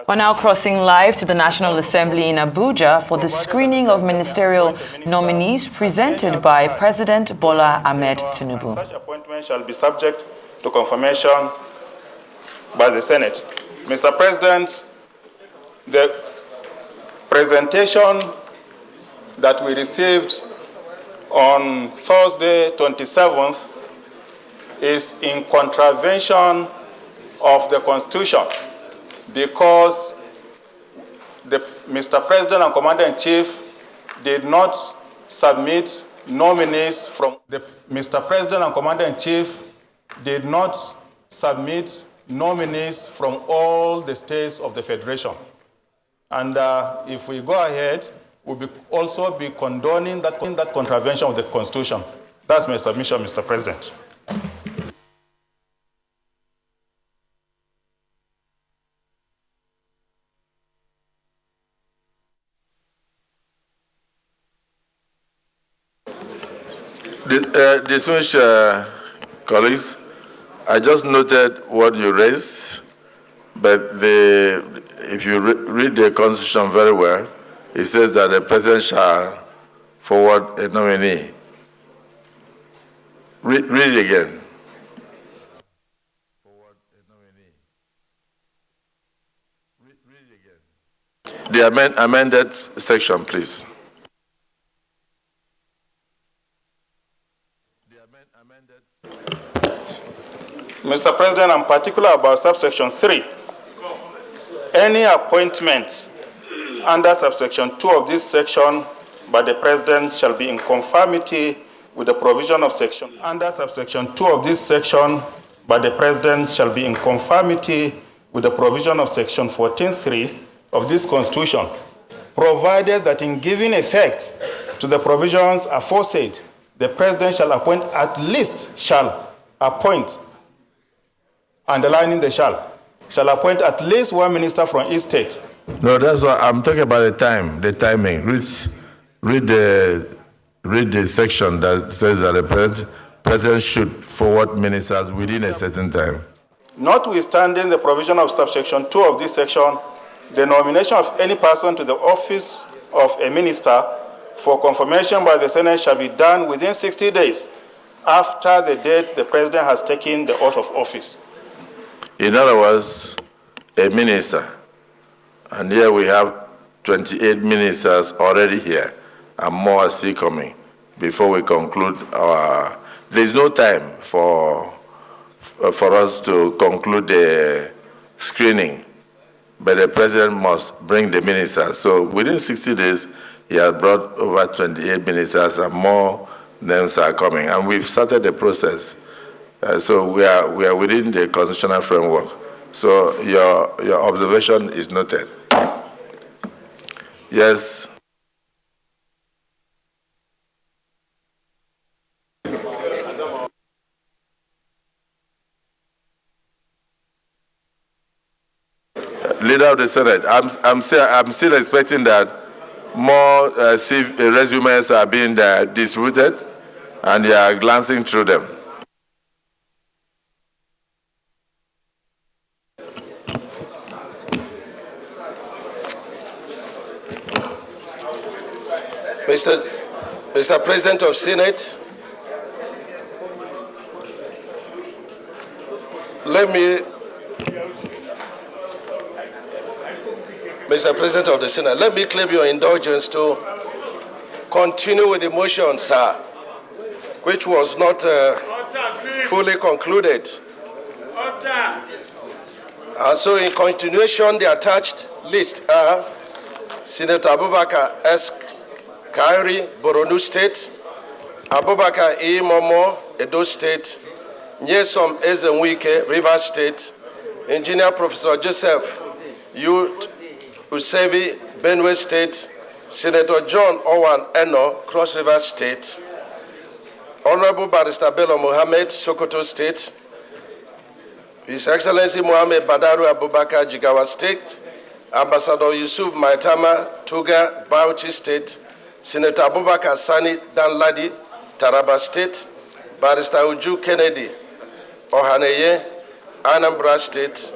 We're now crossing live to the National Assembly in Abuja for the screening of ministerial nominees presented by President Bola Ahmed Tinubu. Such appointment shall be subject to confirmation by the Senate. Mr. President, the presentation that we received on Thursday, 27th, is in contravention of the Constitution because Mr. President and Commander-in-Chief did not submit nominees from Mr. President and Commander-in-Chief did not submit nominees from all the states of the Federation. And if we go ahead, we'll also be condoning that contravention of the Constitution. That's my submission, Mr. President. Distinguished colleagues, I just noted what you raised, but if you read the Constitution very well, it says that the President shall forward a nominee. Read it again. Forward a nominee. Read it again. The amended section, please. Mr. President, I'm particular about subsection 3. Any appointment under subsection 2 of this section by the President shall be in conformity with the provision of section. Under subsection 2 of this section by the President shall be in conformity with the provision of section 14(3) of this Constitution, provided that in giving effect to the provisions aforesaid, the President shall appoint underlining the shall appoint at least one minister from each state. No, that's what I'm talking about. The timing. Read the section that says that the president should forward ministers within a certain time. Notwithstanding the provision of subsection 2 of this section, the nomination of any person to the office of a minister for confirmation by the Senate shall be done within 60 days after the date the President has taken the oath of office. In other words, a minister, and here we have 28 ministers already here, and more are still coming before we conclude our. There's no time for us to conclude the screening, but the President must bring the ministers. So within 60 days, he has brought over 28 ministers, and more names are coming, and we've started the process. So we are within the constitutional framework. So your observation is noted. Yes. Leader of the Senate, I'm still expecting that more resumes are being distributed, and you are glancing through them. Mr. President of Senate, Mr. President of the Senate, let me claim your indulgence to continue with the motion, sir, which was not fully concluded. And so in continuation, the attached list are Senator Abubakar S. Kyari, Borno State, Abubakar E. Momoh, Edo State, Nyesom Wike, Rivers State, Engineer Professor Joseph Utsev, Benue State, Senator John Eno, Cross River State, Honorable Barrister Bello Mohammed, Sokoto State, His Excellency Mohammed Badaru Abubakar, Jigawa State, Ambassador Yusuf Maitama, Tuggar, Bauchi State, Senator Abubakar Sani Danladi, Taraba State, Barrister Uju Kennedy, Ohaneye, Anambra State,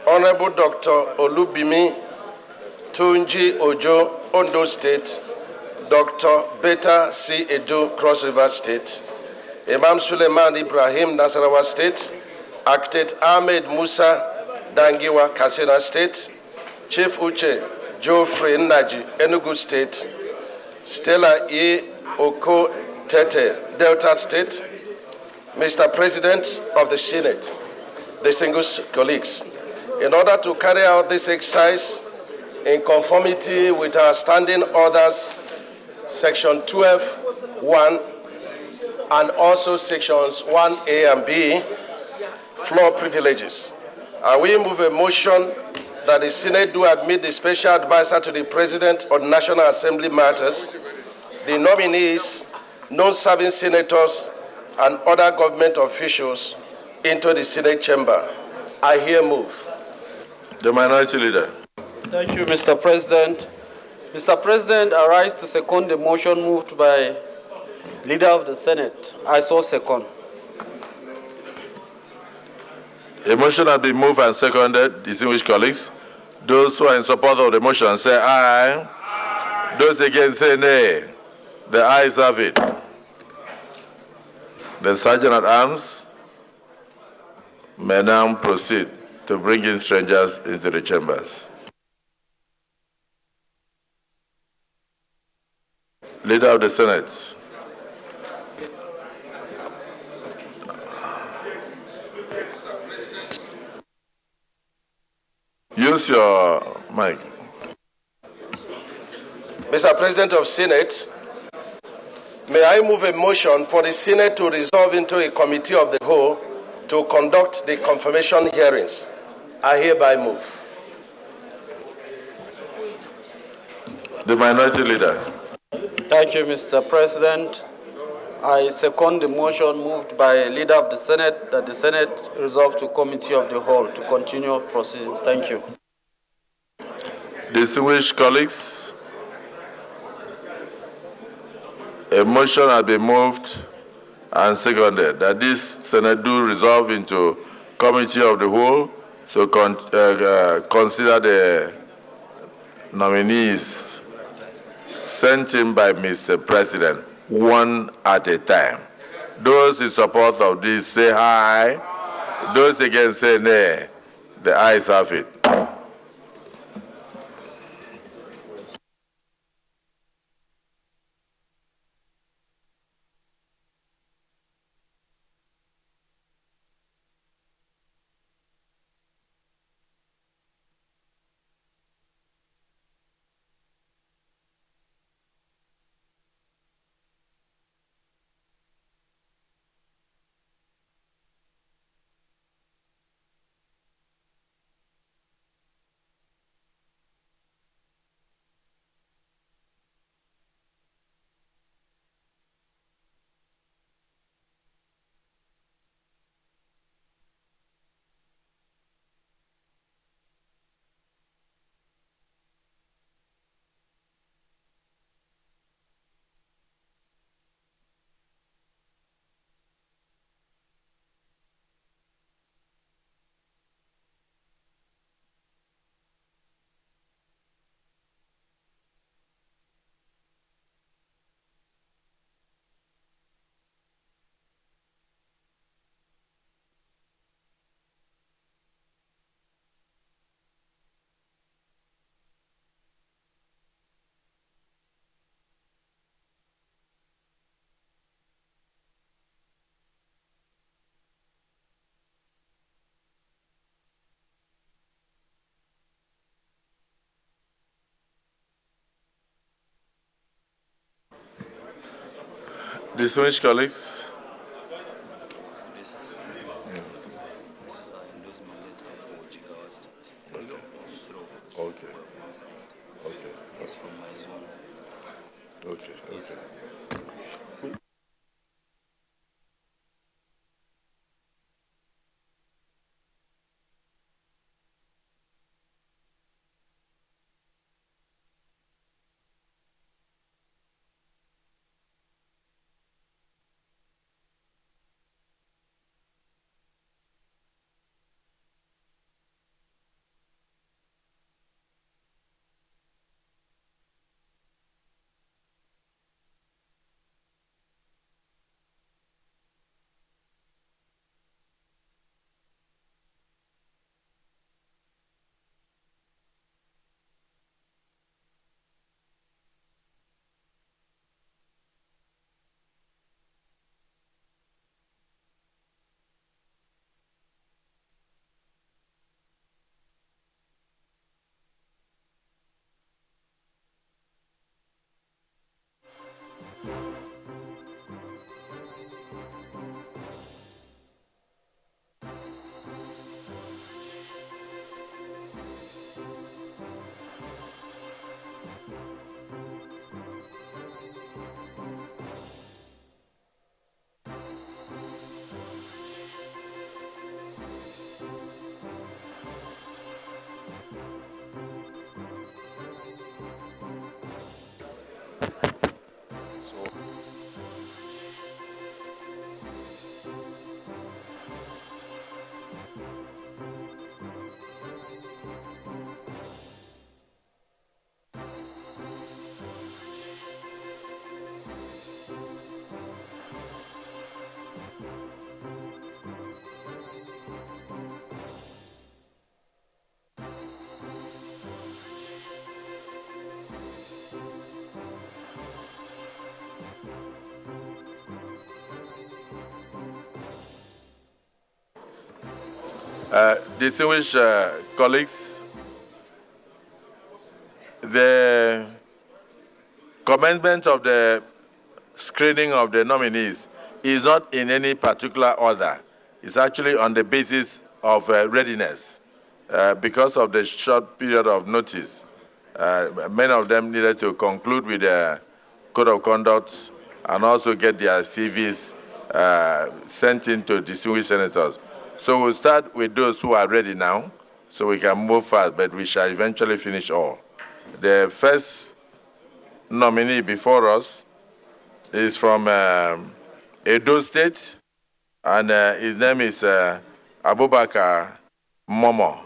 Honorable Dr. Olubimi Tunji Ojo, Ondo State, Dr. Beta C. Edu, Cross River State, Imam Suleiman Ibrahim, Nasarawa State, Architect Ahmed Musa Dangiwa, Katsina State, Chief Uche Geoffrey Naji, Enugu State, Stella E. Oko Tete, Delta State. Mr. President of the Senate, distinguished colleagues, in order to carry out this exercise in conformity with our standing orders, Section 12(1) and also Sections 1A and B, floor privileges, we move a motion that the Senate do admit the special advisor to the President on National Assembly matters, the nominees, non-serving senators, and other government officials into the Senate chamber. I here move. The Minority Leader. Thank you, Mr. President. Mr. President, I rise to second the motion moved by Leader of the Senate. I so second. A motion has been moved and seconded. Distinguished colleagues, those who are in support of the motion say aye. Aye. Those against say nay. The ayes have it. The Sergeant at Arms may now proceed to bring in strangers into the chambers. Leader of the Senate. Use your mic. Mr. President of Senate, may I move a motion for the Senate to resolve into a committee of the whole to conduct the confirmation hearings. I hereby move. The Minority Leader. Thank you, Mr. President. I second the motion moved by Leader of the Senate that the Senate resolve to committee of the whole to continue proceedings. Thank you. Distinguished colleagues, a motion has been moved and seconded that this Senate do resolve into committee of the whole to consider the nominees sent in by Mr. President one at a time. Those in support of this say aye. Those against say nay. The ayes have it. Distinguished colleagues, Okay. Distinguished colleagues, the commencement of the screening of the nominees is not in any particular order. It's actually on the basis of readiness. Because of the short period of notice, many of them needed to conclude with the code of conduct and also get their CVs sent in to distinguished senators. So we'll start with those who are ready now, so we can move fast, but we shall eventually finish all. The first nominee before us is from Edo State, and his name is Abubakar Momoh.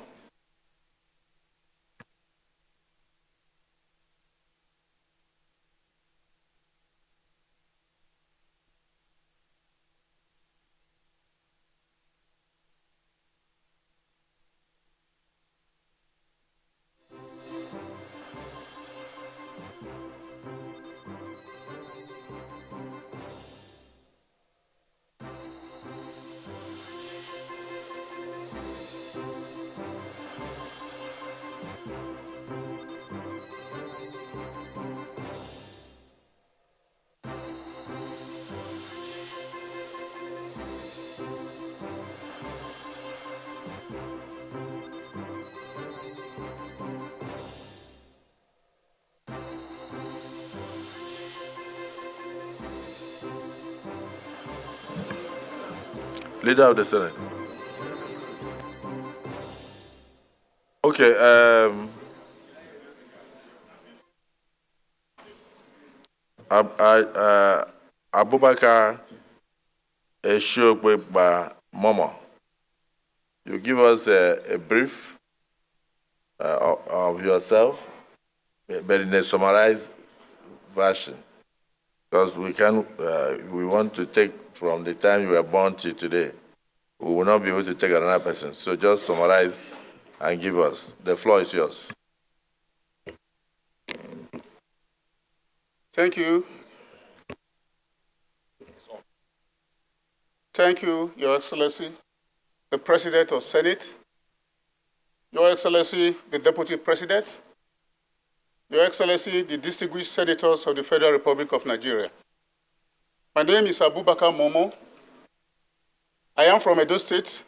Leader of the Senate. Okay. Abubakar Eshokwe Momoh, you give us a brief of yourself, but in a summarized version, because we want to take from the time you were born to today. We will not be able to take another person. So just summarize and give us. The floor is yours. Thank you. Thank you, Your Excellency, the President of Senate, Your Excellency, the Deputy President, Your Excellency, the distinguished senators of the Federal Republic of Nigeria. My name is Abubakar Momoh. I am from Edo State,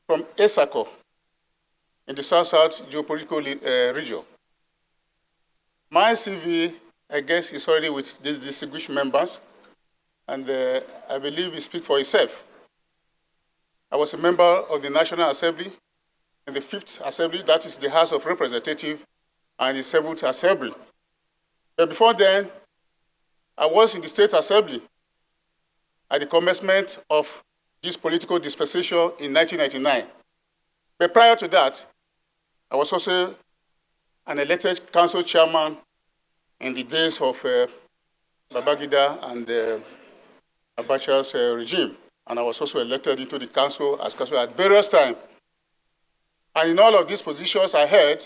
from Esako, in the South-South geopolitical region. My CV, I guess, is already with these distinguished members, and I believe it speaks for itself. I was a member of the National Assembly in the 5th Assembly, that is the House of Representatives, and the 7th Assembly. But before then, I was in the State Assembly at the commencement of this political dispensation in 1999. But prior to that, I was also an elected council chairman in the days of Babangida and Abacha's regime. And I was also elected into the council as council at various times. And in all of these positions I had,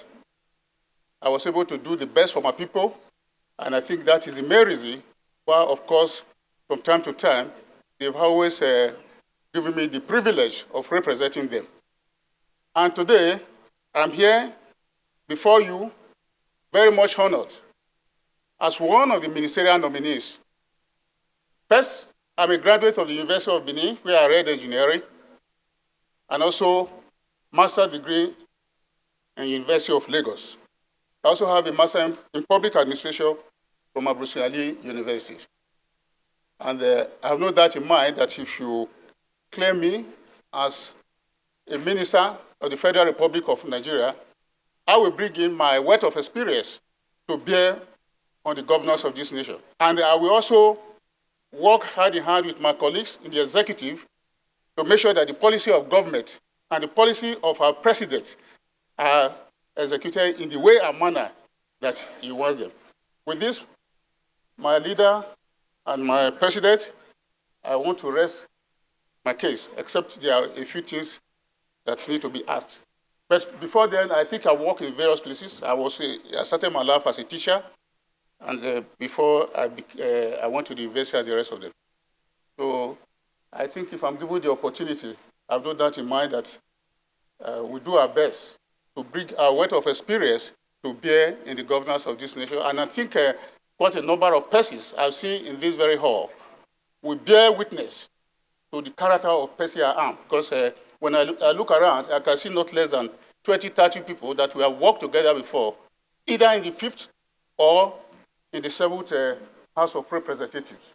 I was able to do the best for my people. And I think that is the main reason why, of course, from time to time, they've always given me the privilege of representing them. And today, I'm here before you, very much honored, as one of the ministerial nominees. First, I'm a graduate of the University of Benin, where I read engineering, and also master's degree in University of Lagos. I also have a master in public administration from Procedural University. And I have no doubt in mind that if you claim me as a minister of the Federal Republic of Nigeria, I will bring in my wealth of experience to bear on the governance of this nation. And I will also work hand in hand with my colleagues in the executive to make sure that the policy of government and the policy of our president are executed in the way and manner that he wants them. With this, my leader and my president, I want to rest my case, except there are a few things that need to be asked. But before then, I think I worked in various places. I started my life as a teacher, and before I went to the university and the rest of them. So I think if I'm given the opportunity, I've no doubt in mind that we do our best to bring our weight of experience to bear in the governance of this nation. And I think quite a number of persons I've seen in this very hall will bear witness to the character of person I am. Because when I look around, I can see not less than 20, 30 people that we have worked together before, either in the 5th or in the 7th House of Representatives.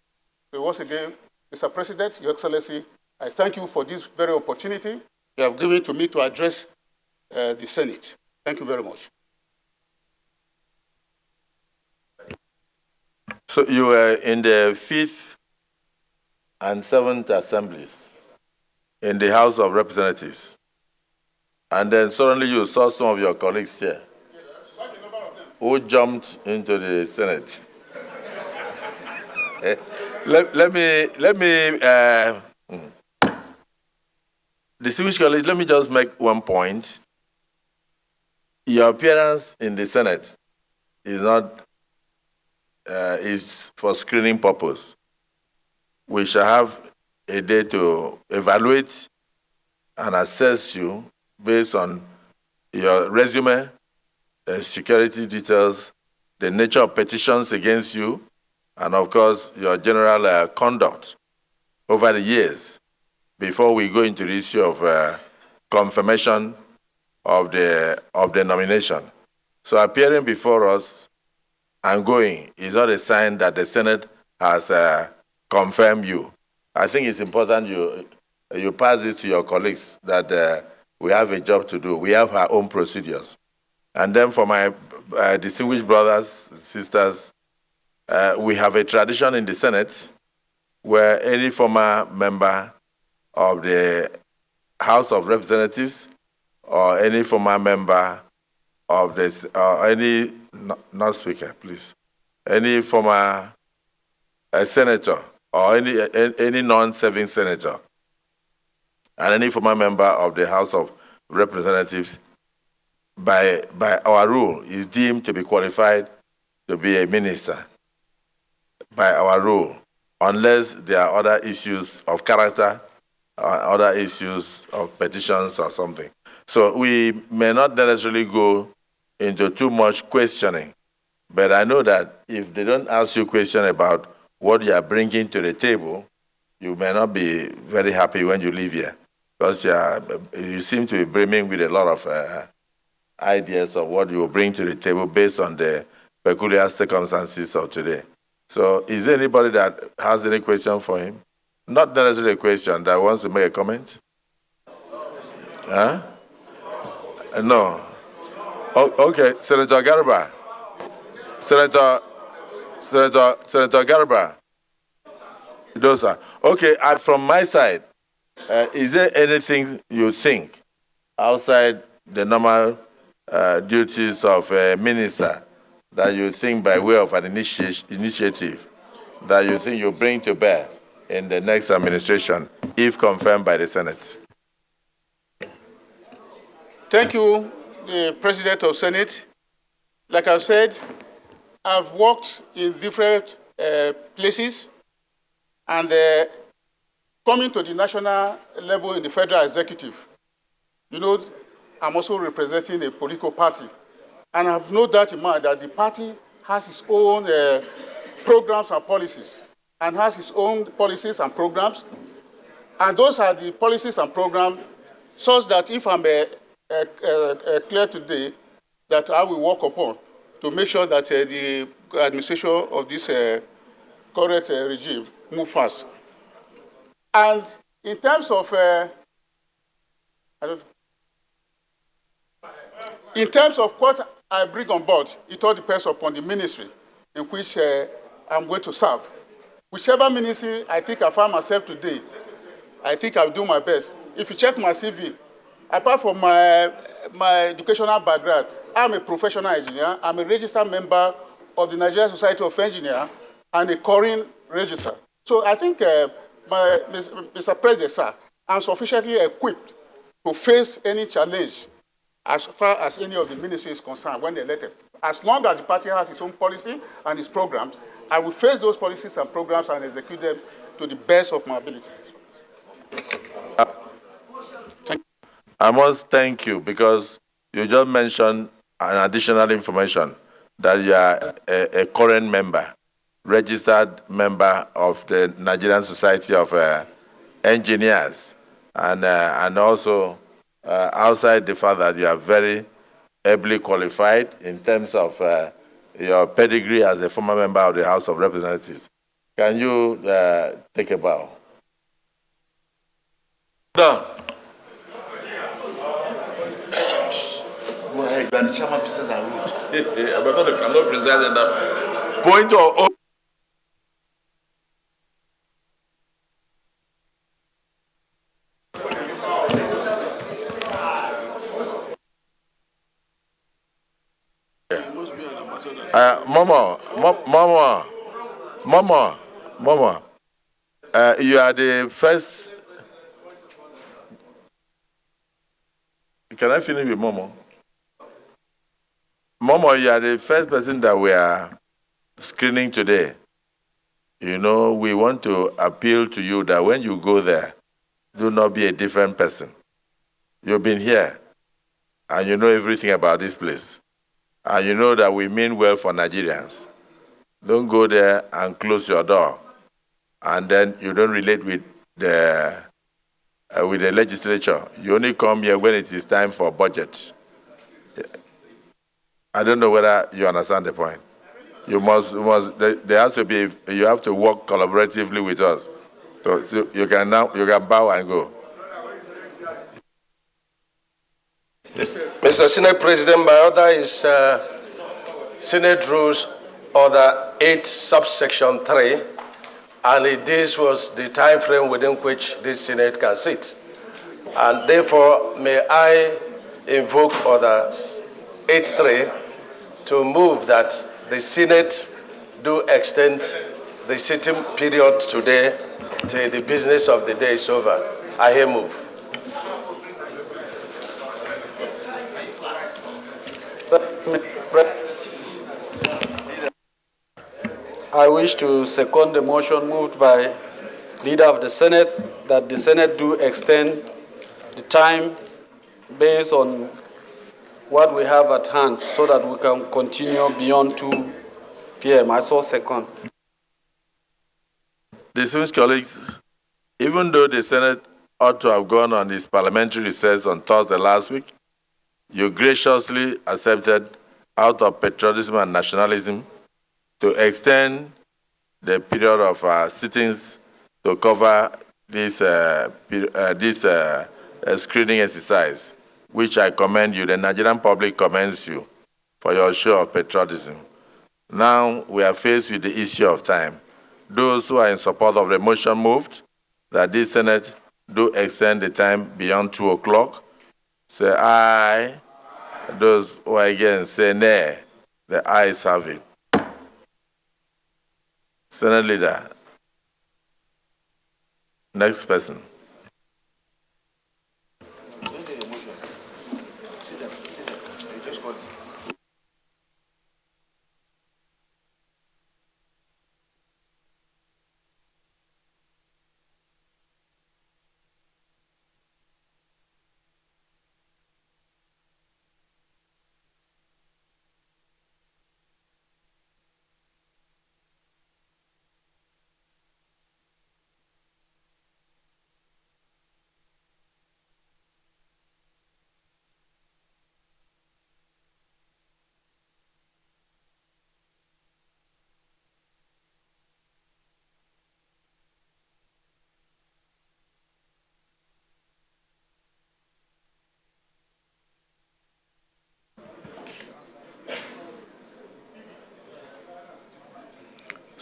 So once again, Mr. President, Your Excellency, I thank you for this very opportunity you have given to me to address the Senate. Thank you very much. So you were in the 5th and 7th assemblies in the House of Representatives. And then suddenly you saw some of your colleagues here who jumped into the Senate. Distinguished colleagues, let me just make one point. Your appearance in the Senate is not is for screening purpose. We shall have a day to evaluate and assess you based on your resume, security details, the nature of petitions against you, and of course, your general conduct over the years before we go into the issue of confirmation of the nomination. So appearing before us and going is not a sign that the Senate has confirmed you. I think it's important you pass this to your colleagues that we have a job to do. We have our own procedures. And then for my distinguished brothers, sisters, we have a tradition in the Senate where any former member of the House of Representatives or any former member of this, not speaker, please, any former senator or any non-serving senator and any former member of the House of Representatives by our rule is deemed to be qualified to be a minister by our rule, unless there are other issues of character or other issues of petitions or something. So we may not necessarily go into too much questioning, but I know that if they don't ask you a question about what you are bringing to the table, you may not be very happy when you leave here, because you seem to be brimming with a lot of ideas of what you will bring to the table based on the peculiar circumstances of today. So is there anybody that has any question for him? Not necessarily a question, that wants to make a comment? Huh? No. Okay, Senator Garba. Senator Garba. Those are. Okay, from my side, is there anything you think outside the normal duties of a minister that you think by way of an initiative that you think you bring to bear in the next administration, if confirmed by the Senate? Thank you, the President of Senate. Like I've said, I've worked in different places, and coming to the national level in the federal executive, you know, I'm also representing a political party. And I have no doubt in mind that the party has its own programs and policies, and has its own policies and programs. And those are the policies and programs such that if I'm clear today, that I will work upon to make sure that the administration of this current regime move fast. And in terms of what I bring on board, it all depends upon the ministry in which I'm going to serve. Whichever ministry I think I find myself today, I think I'll do my best. If you check my CV, apart from my educational background, I'm a professional engineer. I'm a registered member of the Nigerian Society of Engineers and a Korean register. So I think, Mr. President, sir, I'm sufficiently equipped to face any challenge as far as any of the ministry is concerned when they're elected. As long as the party has its own policy and its programs, I will face those policies and programs and execute them to the best of my ability. I must thank you because you just mentioned an additional information that you are a current member, registered member of the Nigerian Society of Engineers, and also outside the fact that you are very ably qualified in terms of your pedigree as a former member of the House of Representatives. Can you take a bow? Done. Go ahead, you are the chairman of business and roads. I'm not presiding that. Point of Momoh, you are the first. Can I finish with Momoh? Momoh, you are the first person that we are screening today. You know, we want to appeal to you that when you go there, do not be a different person. You've been here, and you know everything about this place. And you know that we mean well for Nigerians. Don't go there and close your door, and then you don't relate with the legislature. You only come here when it is time for budget. I don't know whether you understand the point. You there has to be, you have to work collaboratively with us. So you can bow and go. Mr. Senate President, my order is Senate Rules Order 8, subsection 3, and this was the time frame within which this Senate can sit. And therefore, may I invoke Order 8.3 to move that the Senate do extend the sitting period today till the business of the day is over. I here move. I wish to second the motion moved by Leader of the Senate that the Senate do extend the time based on what we have at hand so that we can continue beyond 2 p.m. I so second. Distinguished colleagues, even though the Senate ought to have gone on its parliamentary recess on Thursday last week, you graciously accepted, out of patriotism and nationalism, to extend the period of sittings to cover this screening exercise, which I commend you. The Nigerian public commends you for your show of patriotism. Now we are faced with the issue of time. Those who are in support of the motion moved that this Senate do extend the time beyond 2 o'clock, say aye. Those who are against say nay. The ayes have it. Senate Leader. Next person.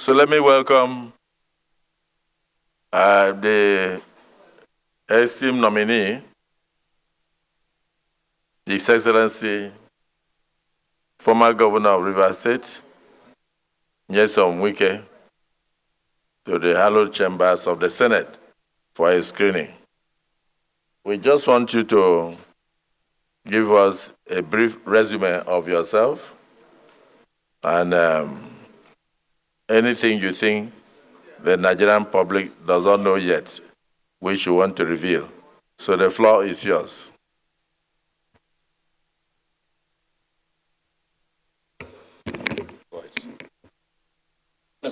So let me welcome the esteemed nominee, His Excellency, former Governor of Rivers State, Nyesom Wike, to the hallowed chambers of the Senate for a screening. We just want you to give us a brief resume of yourself and anything you think the Nigerian public does not know yet, which you want to reveal. So the floor is yours.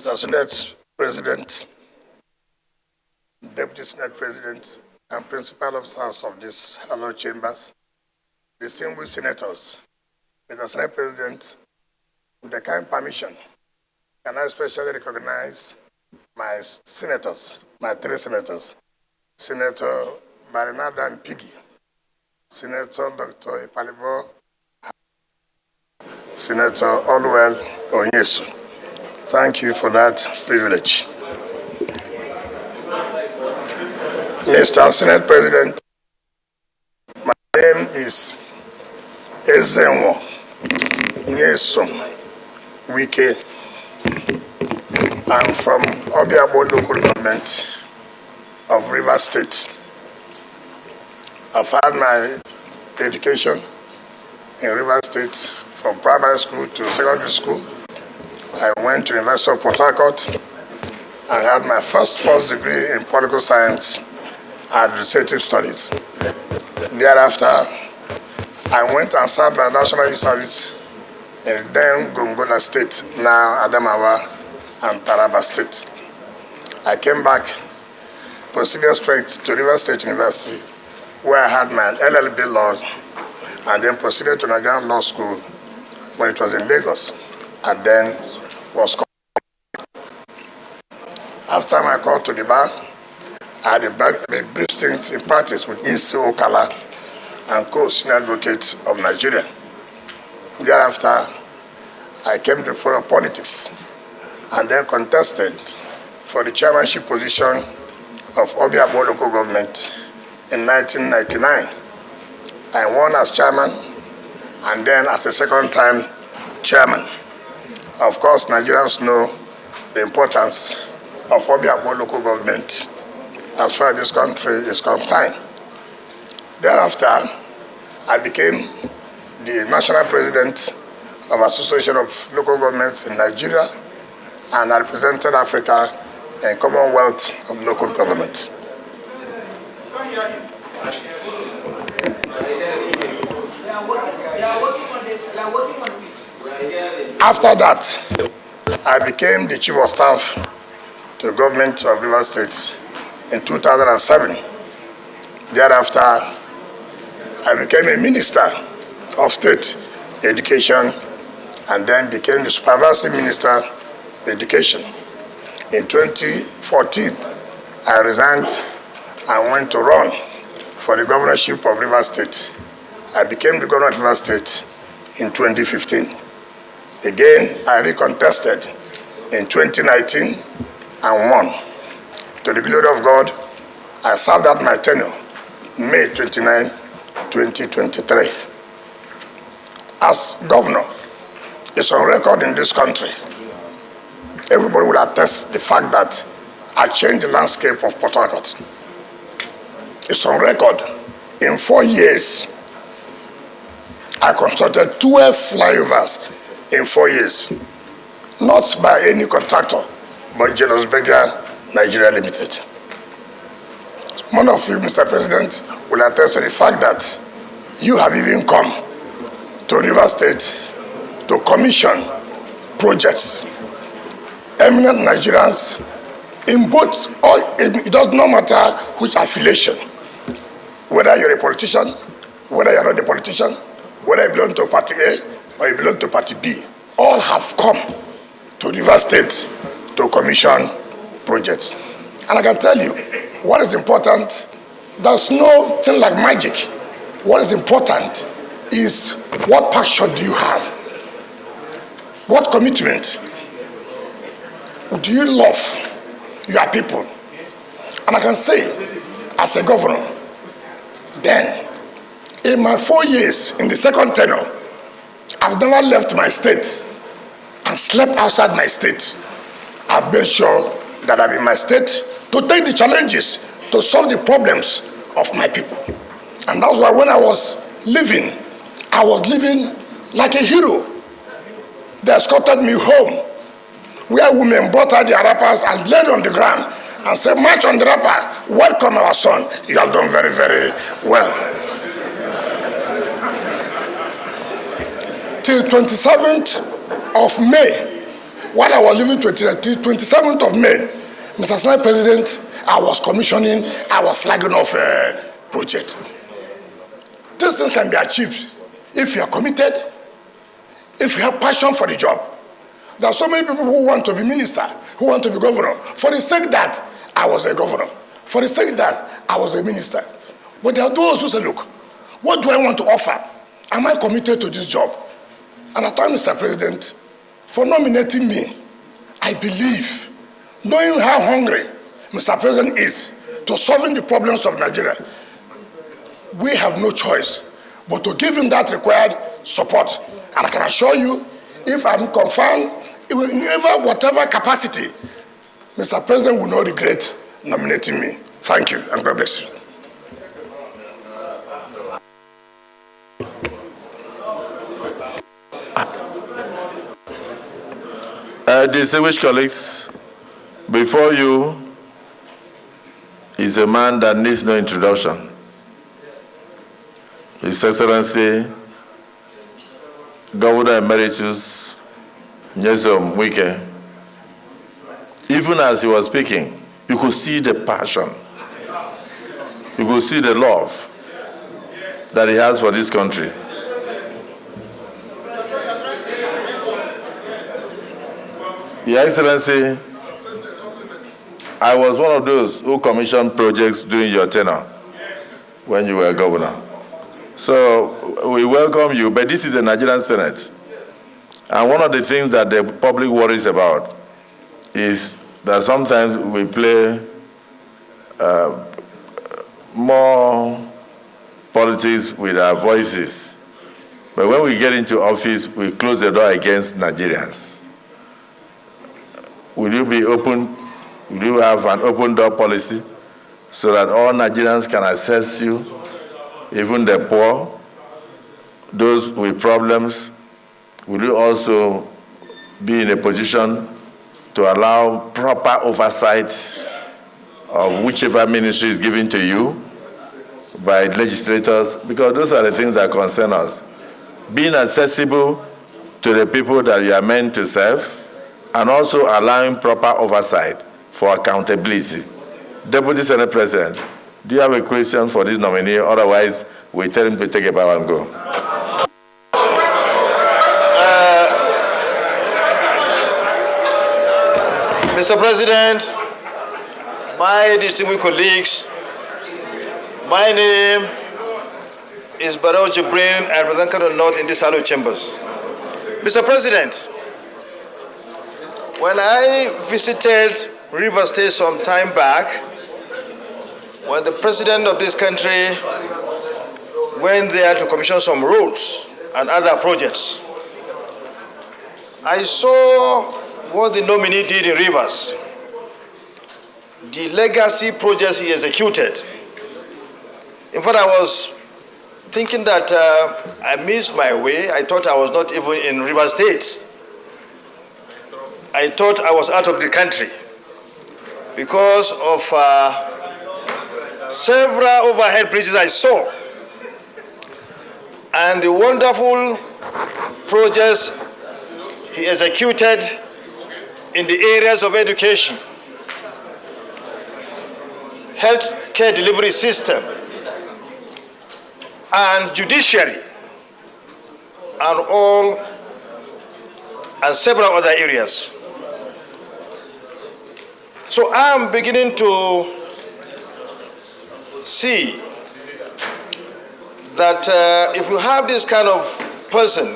Mr. Senate President, Deputy Senate President, and principal officers of these hallowed chambers, distinguished senators, Mr. Senate President, with the kind permission, can I especially recognize my senators, my three senators, Senator Barinada Mpigi, Senator Dr. Ipalibo, Senator Oluwel Onyesu. Thank you for that privilege. Mr. Senate President, my name is Ezenwo Nyesom Wike. I'm from Obiabo local government of Rivers State. I've had my education in Rivers State from primary school to secondary school. I went to University of Port Harcourt. I had my first degree in political science and administrative studies. Thereafter, I went and served my national youth service in then Gongola State, now Adamawa and Taraba State. I came back, proceeded straight to Rivers State University, where I had my LLB law, and then proceeded to Nigerian Law School when it was in Lagos, and then was called. After my call to the bar, I had a brief stint in practice with E.C. Okala and co-senior advocate of Nigeria. Thereafter, I came to follow politics and then contested for the chairmanship position of Obiabo local government in 1999. I won as chairman and then as a second-time chairman. Of course, Nigerians know the importance of Obiabo local government as far as this country is concerned. Thereafter, I became the national president of Association of Local Governments in Nigeria, and I represented Africa in Commonwealth of Local Government. After that, I became the Chief of Staff to the government of Rivers State in 2007. Thereafter, I became a Minister of State Education and then became the Supervisory Minister of Education. In 2014, I resigned and went to run for the governorship of Rivers State. I became the governor of Rivers State in 2015. Again, I recontested in 2019 and won. To the glory of God, I served out my tenure May 29, 2023. As governor, it's on record in this country. Everybody will attest the fact that I changed the landscape of Port Harcourt. It's on record. In 4 years, I constructed 12 flyovers in 4 years. Not by any contractor, but Jealous Beggar Nigeria Limited. One of you, Mr. President, will attest to the fact that you have even come to Rivers State to commission projects. Eminent Nigerians in both, it does not matter which affiliation, whether you're a politician, whether you're not a politician, whether you belong to Party A or you belong to Party B, all have come to Rivers State to commission projects. And I can tell you, what is important, there's no thing like magic. What is important is what passion do you have? What commitment do you love your people? And I can say, as a governor, then, in my 4 years, in the second tenure, I've never left my state and slept outside my state. I've made sure that I'm in my state to take the challenges, to solve the problems of my people. And that's why when I was living like a hero. They escorted me home, where women brought out their wrappers and laid on the ground and said, "March on the wrapper, welcome our son, you have done very, very well." Till 27th of May, while I was leaving 27th of May, Mr. Senate President, I was commissioning, I was flagging off a project. These things can be achieved if you are committed, if you have passion for the job. There are so many people who want to be minister, who want to be governor, for the sake that I was a governor, for the sake that I was a minister. But there are those who say, look, what do I want to offer? Am I committed to this job? And I thank Mr. President for nominating me. I believe, knowing how hungry Mr. President is to solving the problems of Nigeria, we have no choice but to give him that required support. And I can assure you, if I'm confirmed, in whatever capacity, Mr. President will not regret nominating me. Thank you, and God bless you. Distinguished colleagues, before you is a man that needs no introduction. His Excellency, Governor Emeritus Nyesom Wike. Even as he was speaking, you could see the passion. You could see the love that he has for this country. Your Excellency, I was one of those who commissioned projects during your tenure when you were governor. So we welcome you, but this is the Nigerian Senate. And one of the things that the public worries about is that sometimes we play more politics with our voices. But when we get into office, we close the door against Nigerians. Will you be open? Will you have an open door policy so that all Nigerians can access you, even the poor, those with problems? Will you also be in a position to allow proper oversight of whichever ministry is given to you by legislators? Because those are the things that concern us. Being accessible to the people that you are meant to serve, and also allowing proper oversight for accountability. Deputy Senate President, do you have a question for this nominee? Otherwise, we tell him to take a bow and go. Mr. President, my distinguished colleagues, my name is Bello Jibrin. I represent Kano North in this Hallowed Chambers. Mr. President, when I visited Rivers State some time back, when the president of this country went there to commission some roads and other projects, I saw what the nominee did in Rivers, the legacy projects he executed. In fact, I was thinking that I missed my way. I thought I was not even in Rivers State. I thought I was out of the country because of several overhead bridges I saw and the wonderful projects he executed in the areas of education, health care delivery system, and judiciary, and several other areas. So I'm beginning to see that if you have this kind of person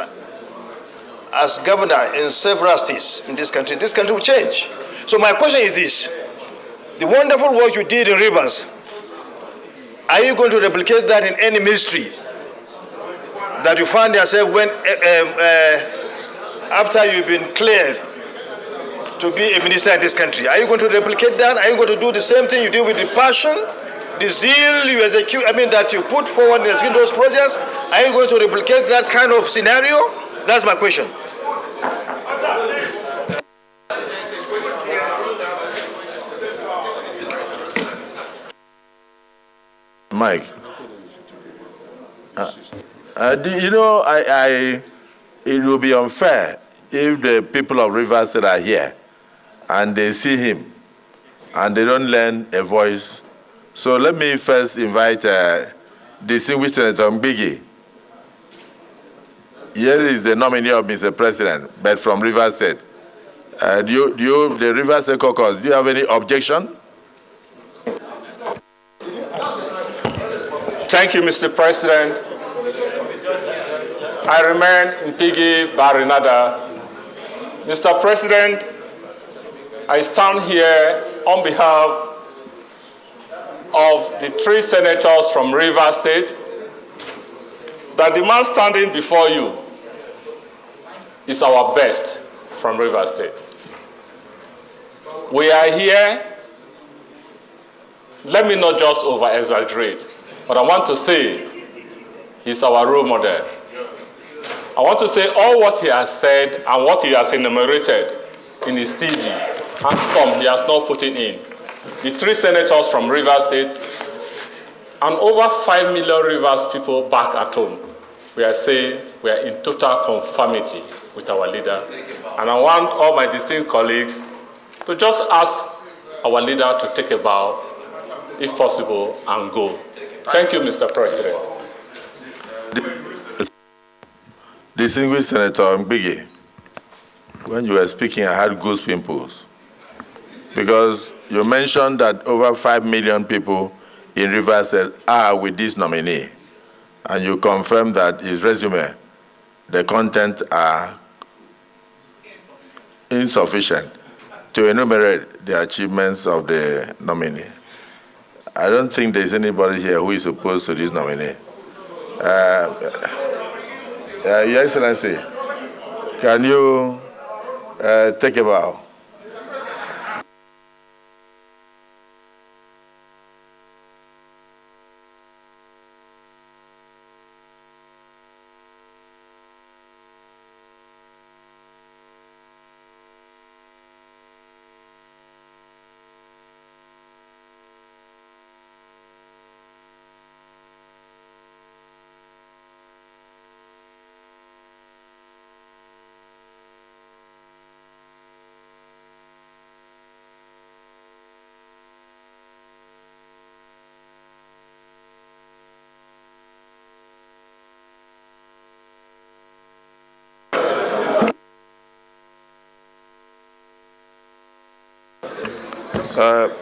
as governor in several states in this country will change. So my question is this: the wonderful work you did in Rivers, are you going to replicate that in any ministry that you find yourself when after you've been cleared to be a minister in this country? Are you going to replicate that? Are you going to do the same thing you did with the passion, the zeal you execute, that you put forward in executing those projects? Are you going to replicate that kind of scenario? That's my question. Mike, it will be unfair if the people of Rivers State are here and they see him and they don't lend a voice. So let me first invite distinguished Senator Mbigi. Here is the nominee of Mr. President, but from Rivers State. The Rivers State caucus, do you have any objection? Thank you, Mr. President. I remain Mpigi Barinada. Mr. President, I stand here on behalf of the 3 senators from Rivers State that the man standing before you is our best from Rivers State. We are here, let me not just over-exaggerate, but I want to say he's our role model. I want to say all what he has said and what he has enumerated in his CV, and some he has not put it in. The 3 senators from Rivers State and over 5 million Rivers people back at home, we are saying we are in total conformity with our leader. And I want all my distinct colleagues to just ask our leader to take a bow, if possible, and go. Thank you, Mr. President. Distinguished Senator Mbigi, when you were speaking, I had goose pimples because you mentioned that over 5 million people in Rivers State are with this nominee, and you confirmed that his resume, the content are insufficient to enumerate the achievements of the nominee. I don't think there's anybody here who is opposed to this nominee. Your Excellency, can you take a bow?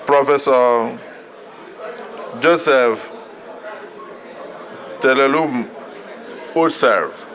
Professor Joseph Telelum Utsev.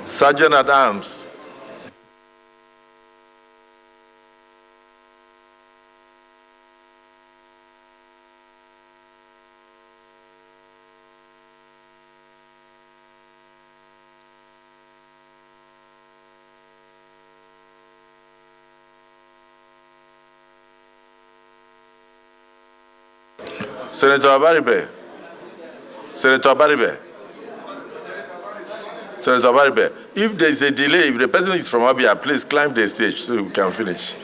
Sergeant at Arms. Senator Abaribe. Senator Abaribe. Senator Abaribe, if there is a delay, if the person is from Abia, please climb the stage so we can finish.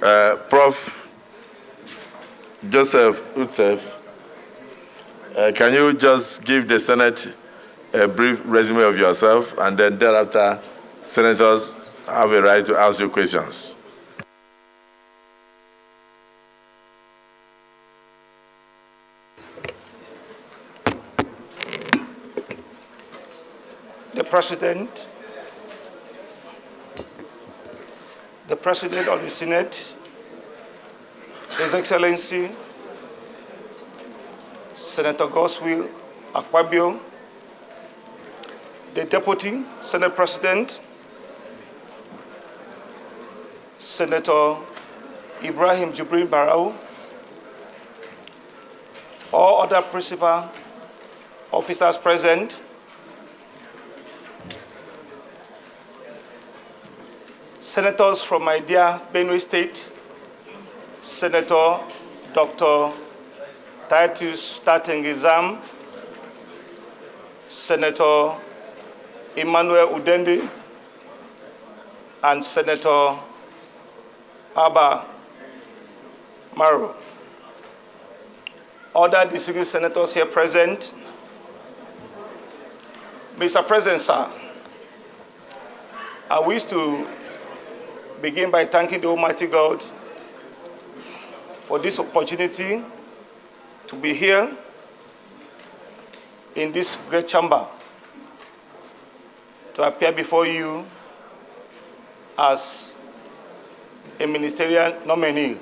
Prof. Joseph Utsev, can you just give the Senate a brief resume of yourself, and then thereafter, senators have a right to ask you questions. The President of the Senate, His Excellency, Senator Goswill Akpabio, the Deputy Senate President, Senator Ibrahim Jibril Barau, all other principal officers present, senators from my dear Benue State, Senator Dr. Titus Tatengizam, Senator Emmanuel Udende, and Senator Abba Maro. Other distinguished senators here present. Mr. President, sir, I wish to begin by thanking the Almighty God for this opportunity to be here in this great chamber to appear before you as a ministerial nominee.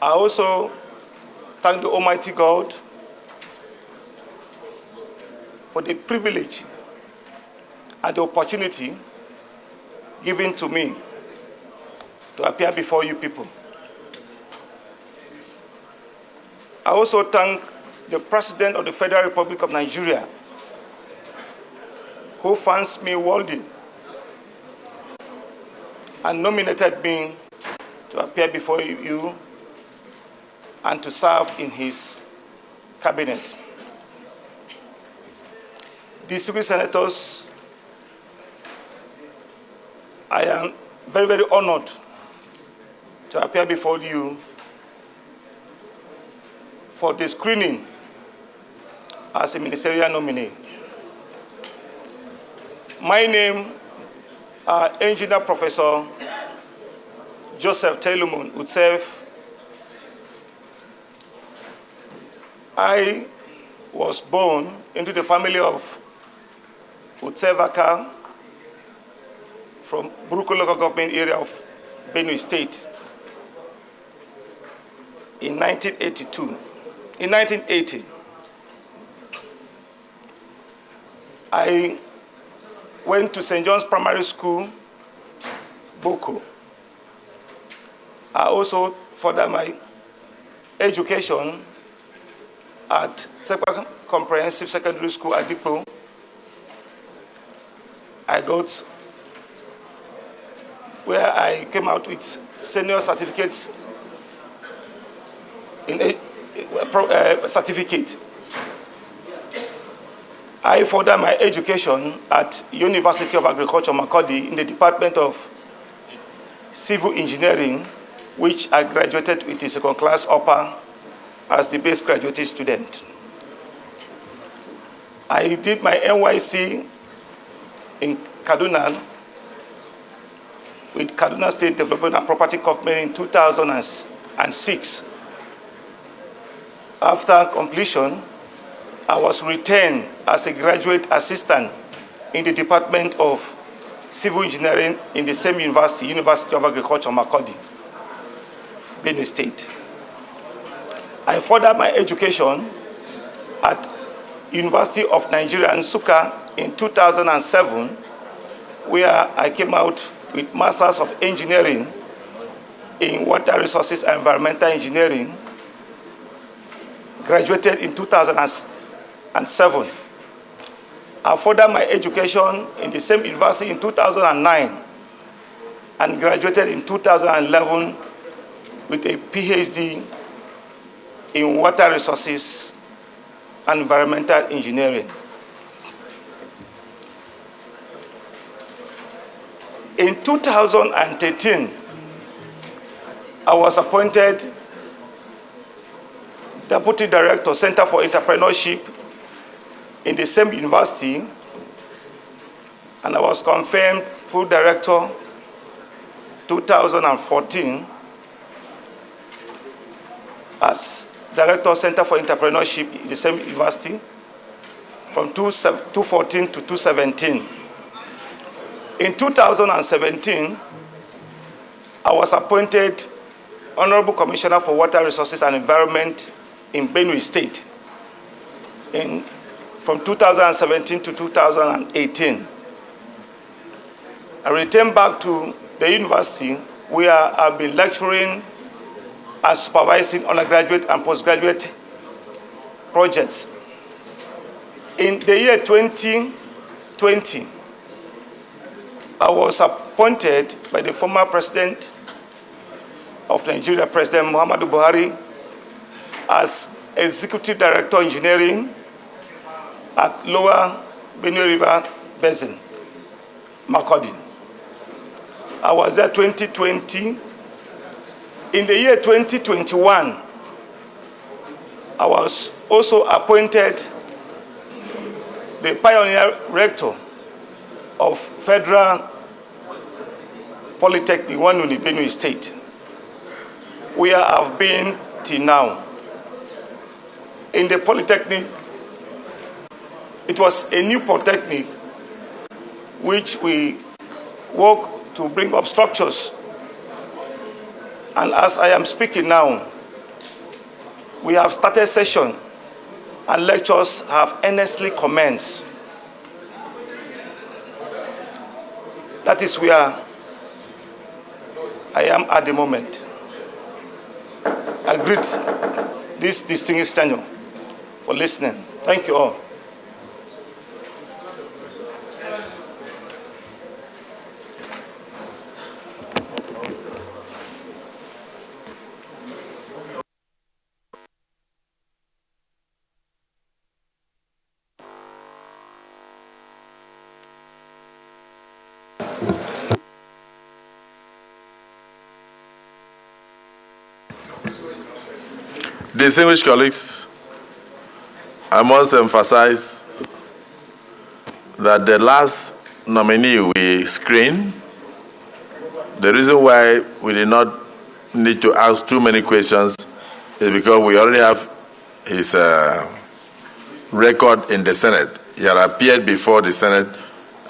I also thank the Almighty God for the privilege and the opportunity given to me to appear before you people. I also thank the President of the Federal Republic of Nigeria, who finds me worthy and nominated me to appear before you and to serve in his cabinet. Distinguished senators, I am very, very honored to appear before you for the screening as a ministerial nominee. My name is Engineer Professor Joseph Telumun Utsev. I was born into the family of Utsevaka from Buruku local government area of Benue State in 1982. In 1980, I went to St. John's Primary School, Boko. I also furthered my education at Sekwa Comprehensive Secondary School at Dikpo. I got where I came out with senior certificates in a certificate. I furthered my education at University of Agriculture, Makurdi, in the Department of Civil Engineering, which I graduated with a second class upper as the best graduate student. I did my NYC in Kaduna with Kaduna State Development and Property Company in 2006. After completion, I was retained as a graduate assistant in the Department of Civil Engineering in the same university, University of Agriculture, Makurdi, Benue State. I furthered my education at University of Nigeria, Nsukka in 2007, where I came out with Masters of Engineering in Water Resources and Environmental Engineering, graduated in 2007. I furthered my education in the same university in 2009 and graduated in 2011 with a PhD in Water Resources and Environmental Engineering. In 2013, I was appointed Deputy Director, Center for Entrepreneurship in the same university, and I was confirmed Full Director 2014 as Director, Center for Entrepreneurship in the same university from 2014 to 2017. In 2017, I was appointed Honorable Commissioner for Water Resources and Environment in Benue State from 2017 to 2018. I returned back to the university where I've been lecturing and supervising undergraduate and postgraduate projects. In the year 2020, I was appointed by the former president of Nigeria, President Muhammadu Buhari, as Executive Director Engineering at Lower Benue River Basin, Makurdi. I was there 2020. In the year 2021, I was also appointed the Pioneer Rector of Federal Polytechnic, Wanuni, Benue State, where I've been till now. In the Polytechnic, it was a new Polytechnic which we work to bring up structures. And as I am speaking now, we have started session and lectures have earnestly commenced. That is where I am at the moment. I greet this distinguished tenure for listening. Thank you all. Distinguished colleagues, I must emphasize that the last nominee we screened, the reason why we did not need to ask too many questions is because we already have his record in the Senate. He had appeared before the Senate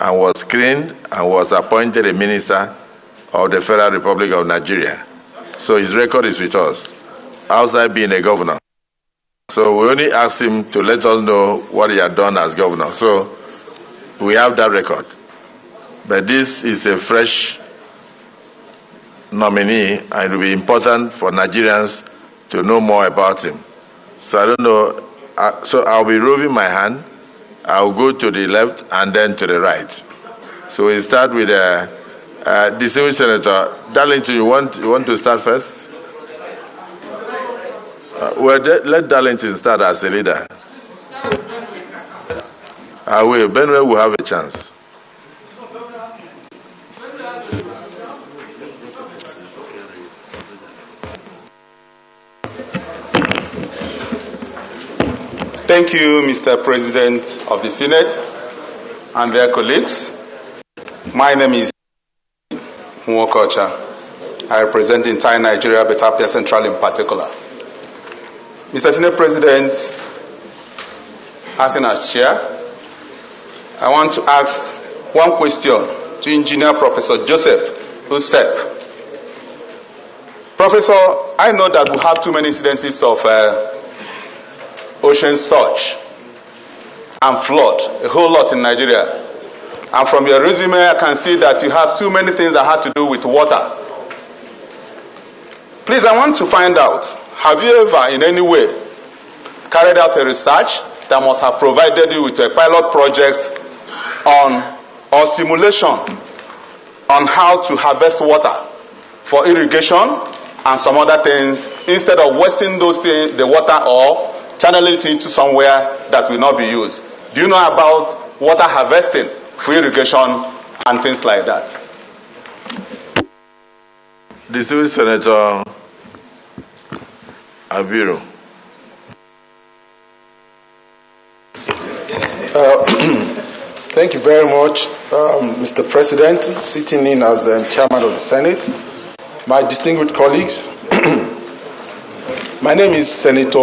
and was screened and was appointed a minister of the Federal Republic of Nigeria. So his record is with us, outside being a governor. So we only asked him to let us know what he had done as governor. So we have that record. But this is a fresh nominee, and it will be important for Nigerians to know more about him. So I don't know. So I'll be roving my hand. I'll go to the left and then to the right. So we start with distinguished Senator Darlington. You want to start first? Well, let Darlington start as a leader. I will. Benue will have a chance. Thank you, Mr. President of the Senate and their colleagues. My name is Momoh. I represent the entire Nigeria, but Apia Central in particular. Mr. Senate President, acting as chair, I want to ask one question to Engineer Professor Utsev. Professor, I know that we have too many incidences of ocean surge and flood, a whole lot in Nigeria. And from your resume, I can see that you have too many things that have to do with water. Please, I want to find out, have you ever in any way carried out a research that must have provided you with a pilot project on or simulation on how to harvest water for irrigation and some other things instead of wasting those things, the water, or channeling it into somewhere that will not be used? Do you know about water harvesting for irrigation and things like that? Distinguished Senator Abiru. Thank you very much, Mr. President, sitting in as the Chairman of the Senate, my distinguished colleagues. My name is Senator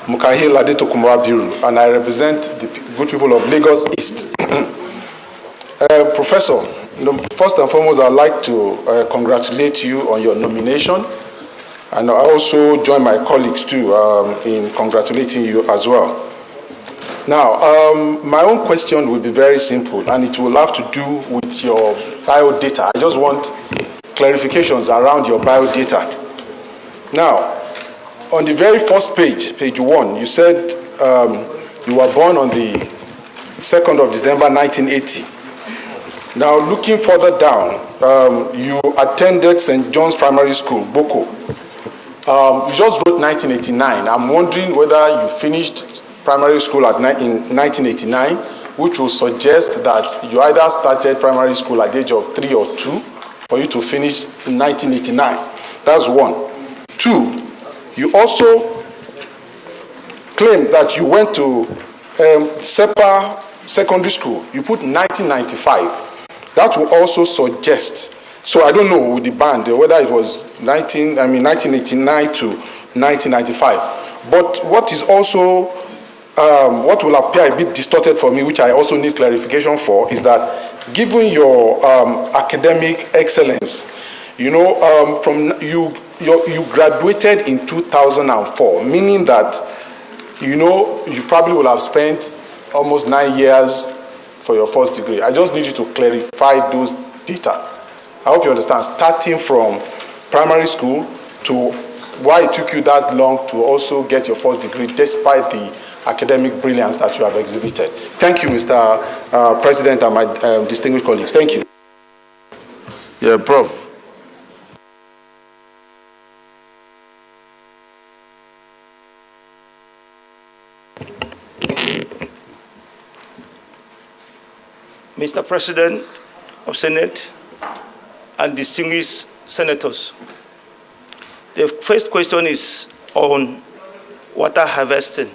Mukahil Adetokunbo Abiru, and I represent the good people of Lagos East. Professor, first and foremost, I'd like to congratulate you on your nomination, and I also join my colleagues too in congratulating you as well. Now, my own question will be very simple, and it will have to do with your biodata. I just want clarifications around your biodata. Now, on the very first page, page 1, you said you were born on the 2nd of December 1980. Now, looking further down, you attended St. John's Primary School, Boko. You just wrote 1989. I'm wondering whether you finished primary school in 1989, which will suggest that you either started primary school at the age of 3 or 2 for you to finish in 1989. That's 1. 2, you also claim that you went to SEPA Secondary School. You put 1995. That will also suggest, so I don't know with the band whether it was 1989 to 1995. But what is also what will appear a bit distorted for me, which I also need clarification for, is that given your academic excellence, you know, you graduated in 2004, meaning that, you know, you probably will have spent almost 9 years for your first degree. I just need you to clarify those data. I hope you understand, starting from primary school to why it took you that long to also get your first degree despite the academic brilliance that you have exhibited. Thank you, Mr. President, and my distinguished colleagues. Thank you. Yeah, Prof. Mr. President of Senate and distinguished senators, the first question is on water harvesting.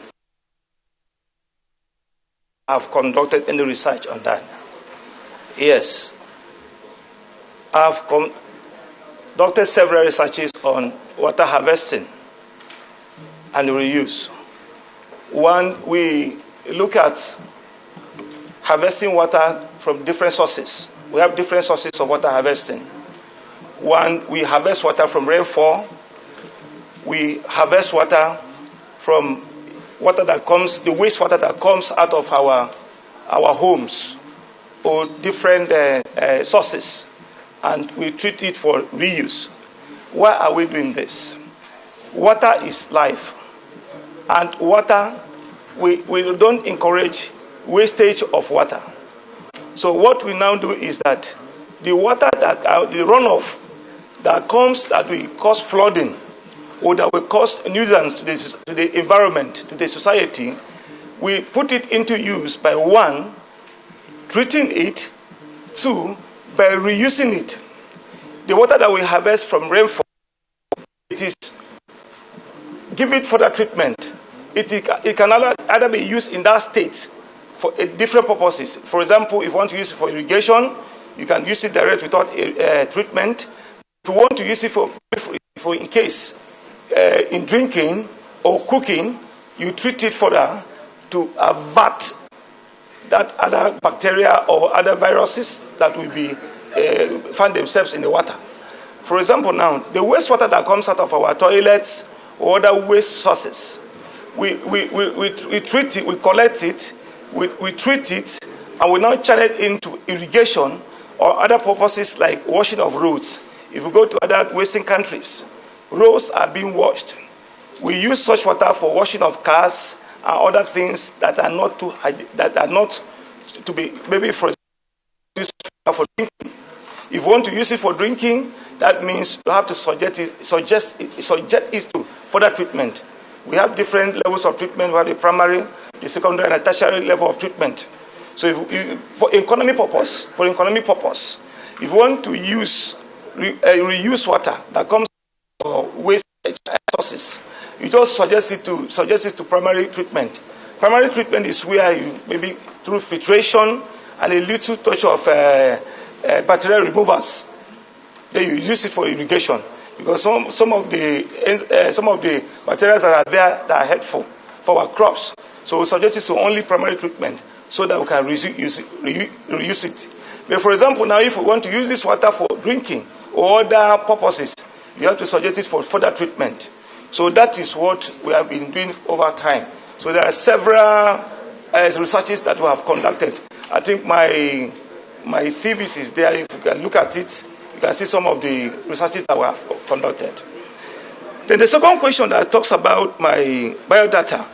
I've conducted any research on that. Yes. I've conducted several researches on water harvesting and reuse. One, we look at harvesting water from different sources. We have different sources of water harvesting. One, we harvest water from rainfall. We harvest water from water that comes, the wastewater that comes out of our homes or different sources, and we treat it for reuse. Why are we doing this? Water is life, and water, we don't encourage wastage of water. So what we now do is that the water that the runoff that comes that will cause flooding or that will cause nuisance to the environment, to the society, we put it into use by 1, treating it, 2, by reusing it. The water that we harvest from rainfall, it is give it further treatment. It can either be used in that state for different purposes. For example, if you want to use it for irrigation, you can use it direct without treatment. If you want to use it for in case in drinking or cooking, you treat it further to avert that other bacteria or other viruses that will be find themselves in the water. For example, now the wastewater that comes out of our toilets or other waste sources, we treat it, we collect it, we treat it, and we now channel it into irrigation or other purposes like washing of roads. If we go to other Western countries, roads are being washed. We use such water for washing of cars and other things that are not to be maybe for drinking. If you want to use it for drinking, that means you have to suggest it to further treatment. We have different levels of treatment. We have the primary, the secondary, and the tertiary level of treatment. So, for economy purpose, if you want to use reuse water that comes from waste sources. You just suggest it to primary treatment. Primary treatment is where you maybe through filtration and a little touch of bacterial removers. Then you use it for irrigation because some of the bacteria that are there that are helpful for our crops. So we suggest it to only primary treatment so that we can reuse it. But for example, now if we want to use this water for drinking or other purposes, you have to suggest it for further treatment. So that is what we have been doing over time. So there are several researches that we have conducted. I think my CVs is there. If you can look at it, you can see some of the researches that we have conducted. Then the second question that talks about my biodata.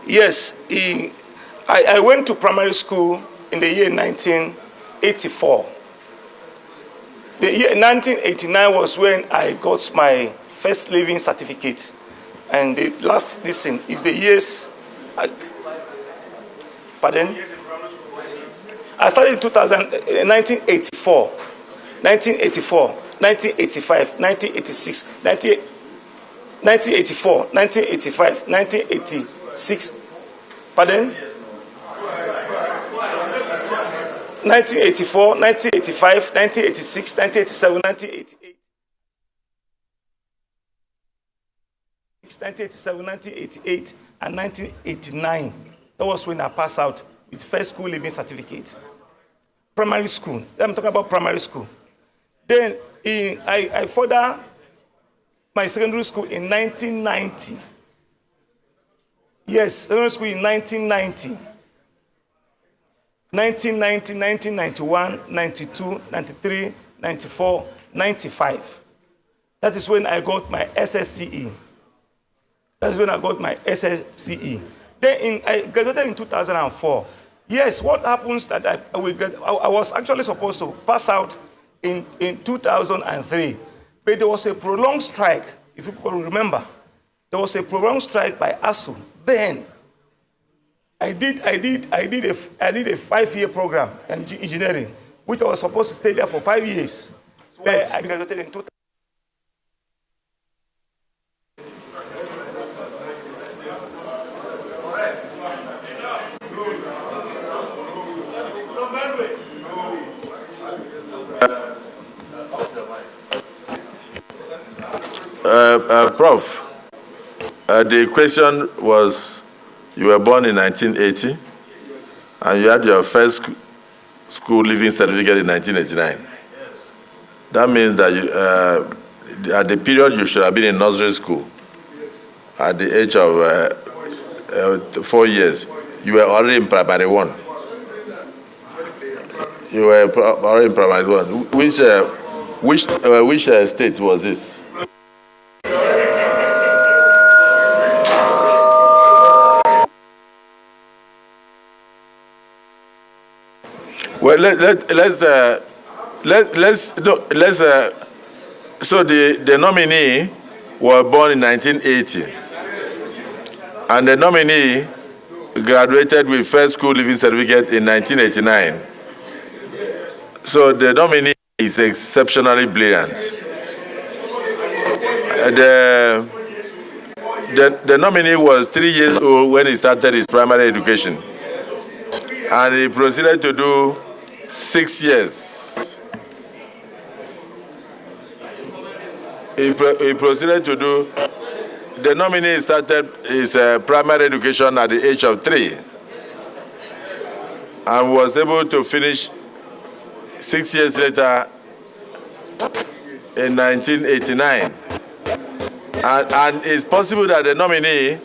Yes, I went to primary school in the year 1984. The year 1989 was when I got my first living certificate. And the last thing is the years. Pardon? I started in 1984, 1984, 1985, 1986, 1984, 1985, 1986. Pardon? 1984, 1985, 1986, 1987, 1988. 1987, 1988, and 1989. That was when I passed out with first school living certificate. Primary school. I'm talking about primary school. Then I further my secondary school in 1990. Yes, secondary school in 1990. 1990, 1991, 92, 93, 94, 95. That is when I got my SSCE. That's when I got my SSCE. Then I graduated in 2004. Yes, what happens that I was actually supposed to pass out in 2003, but there was a prolonged strike. If you can remember, there was a prolonged strike by ASU. Then I did a 5-year program in engineering, which I was supposed to stay there for 5 years. So I graduated in 2000. Prof, the question was, you were born in 1980, and you had your first school living certificate in 1989. That means that you, at the period you should have been in nursery school, at the age of 4 years, you were already in primary one. You were already in primary one. Which state was this? Well, so the nominee was born in 1980, and the nominee graduated with first school living certificate in 1989. So the nominee is exceptionally brilliant. The nominee was 3 years old when he started his primary education, and he proceeded to do 6 years. He proceeded to do, the nominee started his primary education at the age of 3 and was able to finish 6 years later in 1989. And it's possible that the nominee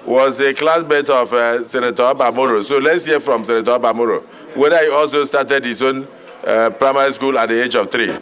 was a classmate of Senator Abubakar. So let's hear from Senator Abubakar whether he also started his own primary school at the age of 3.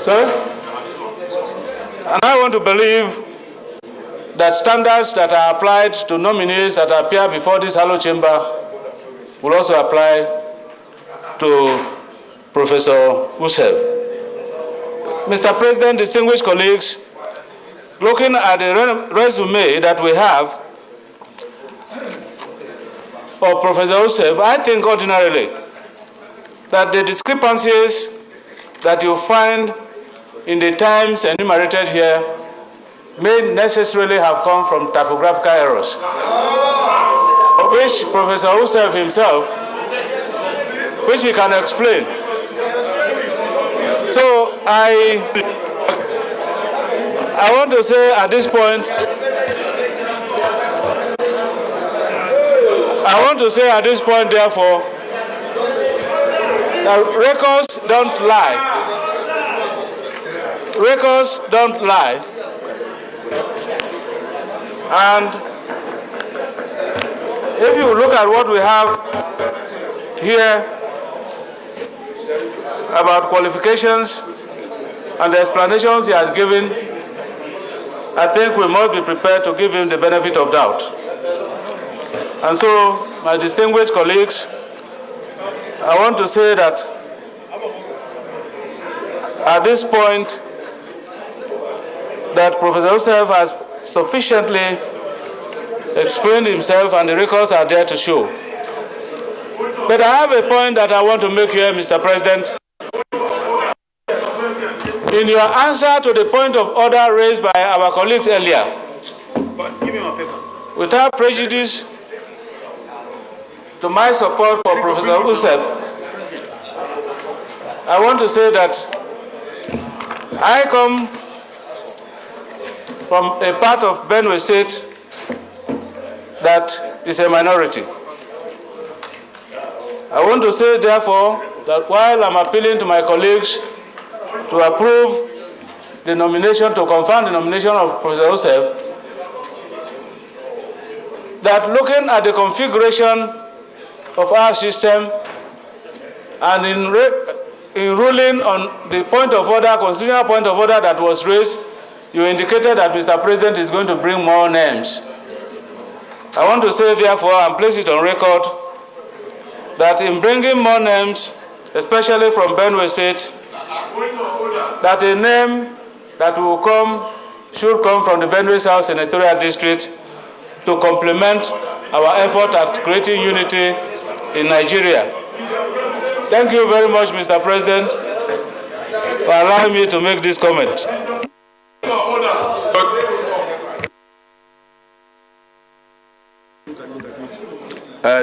Sorry? And I want to believe that standards that are applied to nominees that appear before this hallowed chamber will also apply to Professor Utsev. Mr. President, distinguished colleagues, looking at the resume that we have of Professor Yusuf, I think ordinarily that the discrepancies that you find in the times enumerated here may necessarily have come from typographical errors, which Professor Yusuf himself, which he can explain. So I want to say at this point, therefore, that records don't lie. Records don't lie. And if you look at what we have here about qualifications and the explanations he has given, I think we must be prepared to give him the benefit of doubt. And so, my distinguished colleagues, I want to say that at this point, that Professor Yusuf has sufficiently explained himself and the records are there to show. But I have a point that I want to make here, Mr. President. In your answer to the point of order raised by our colleagues earlier, without prejudice to my support for Professor Yusuf, I want to say that I come from a part of Benue State that is a minority. I want to say, therefore, that while I'm appealing to my colleagues to approve the nomination, to confirm the nomination of Professor Yusuf, that looking at the configuration of our system and in ruling on the point of order, constitutional point of order that was raised, you indicated that Mr. President is going to bring more names. I want to say, therefore, and place it on record, that in bringing more names, especially from Benue State, that a name that will come should come from the Benue South Senatorial District to complement our effort at creating unity in Nigeria. Thank you very much, Mr. President, for allowing me to make this comment.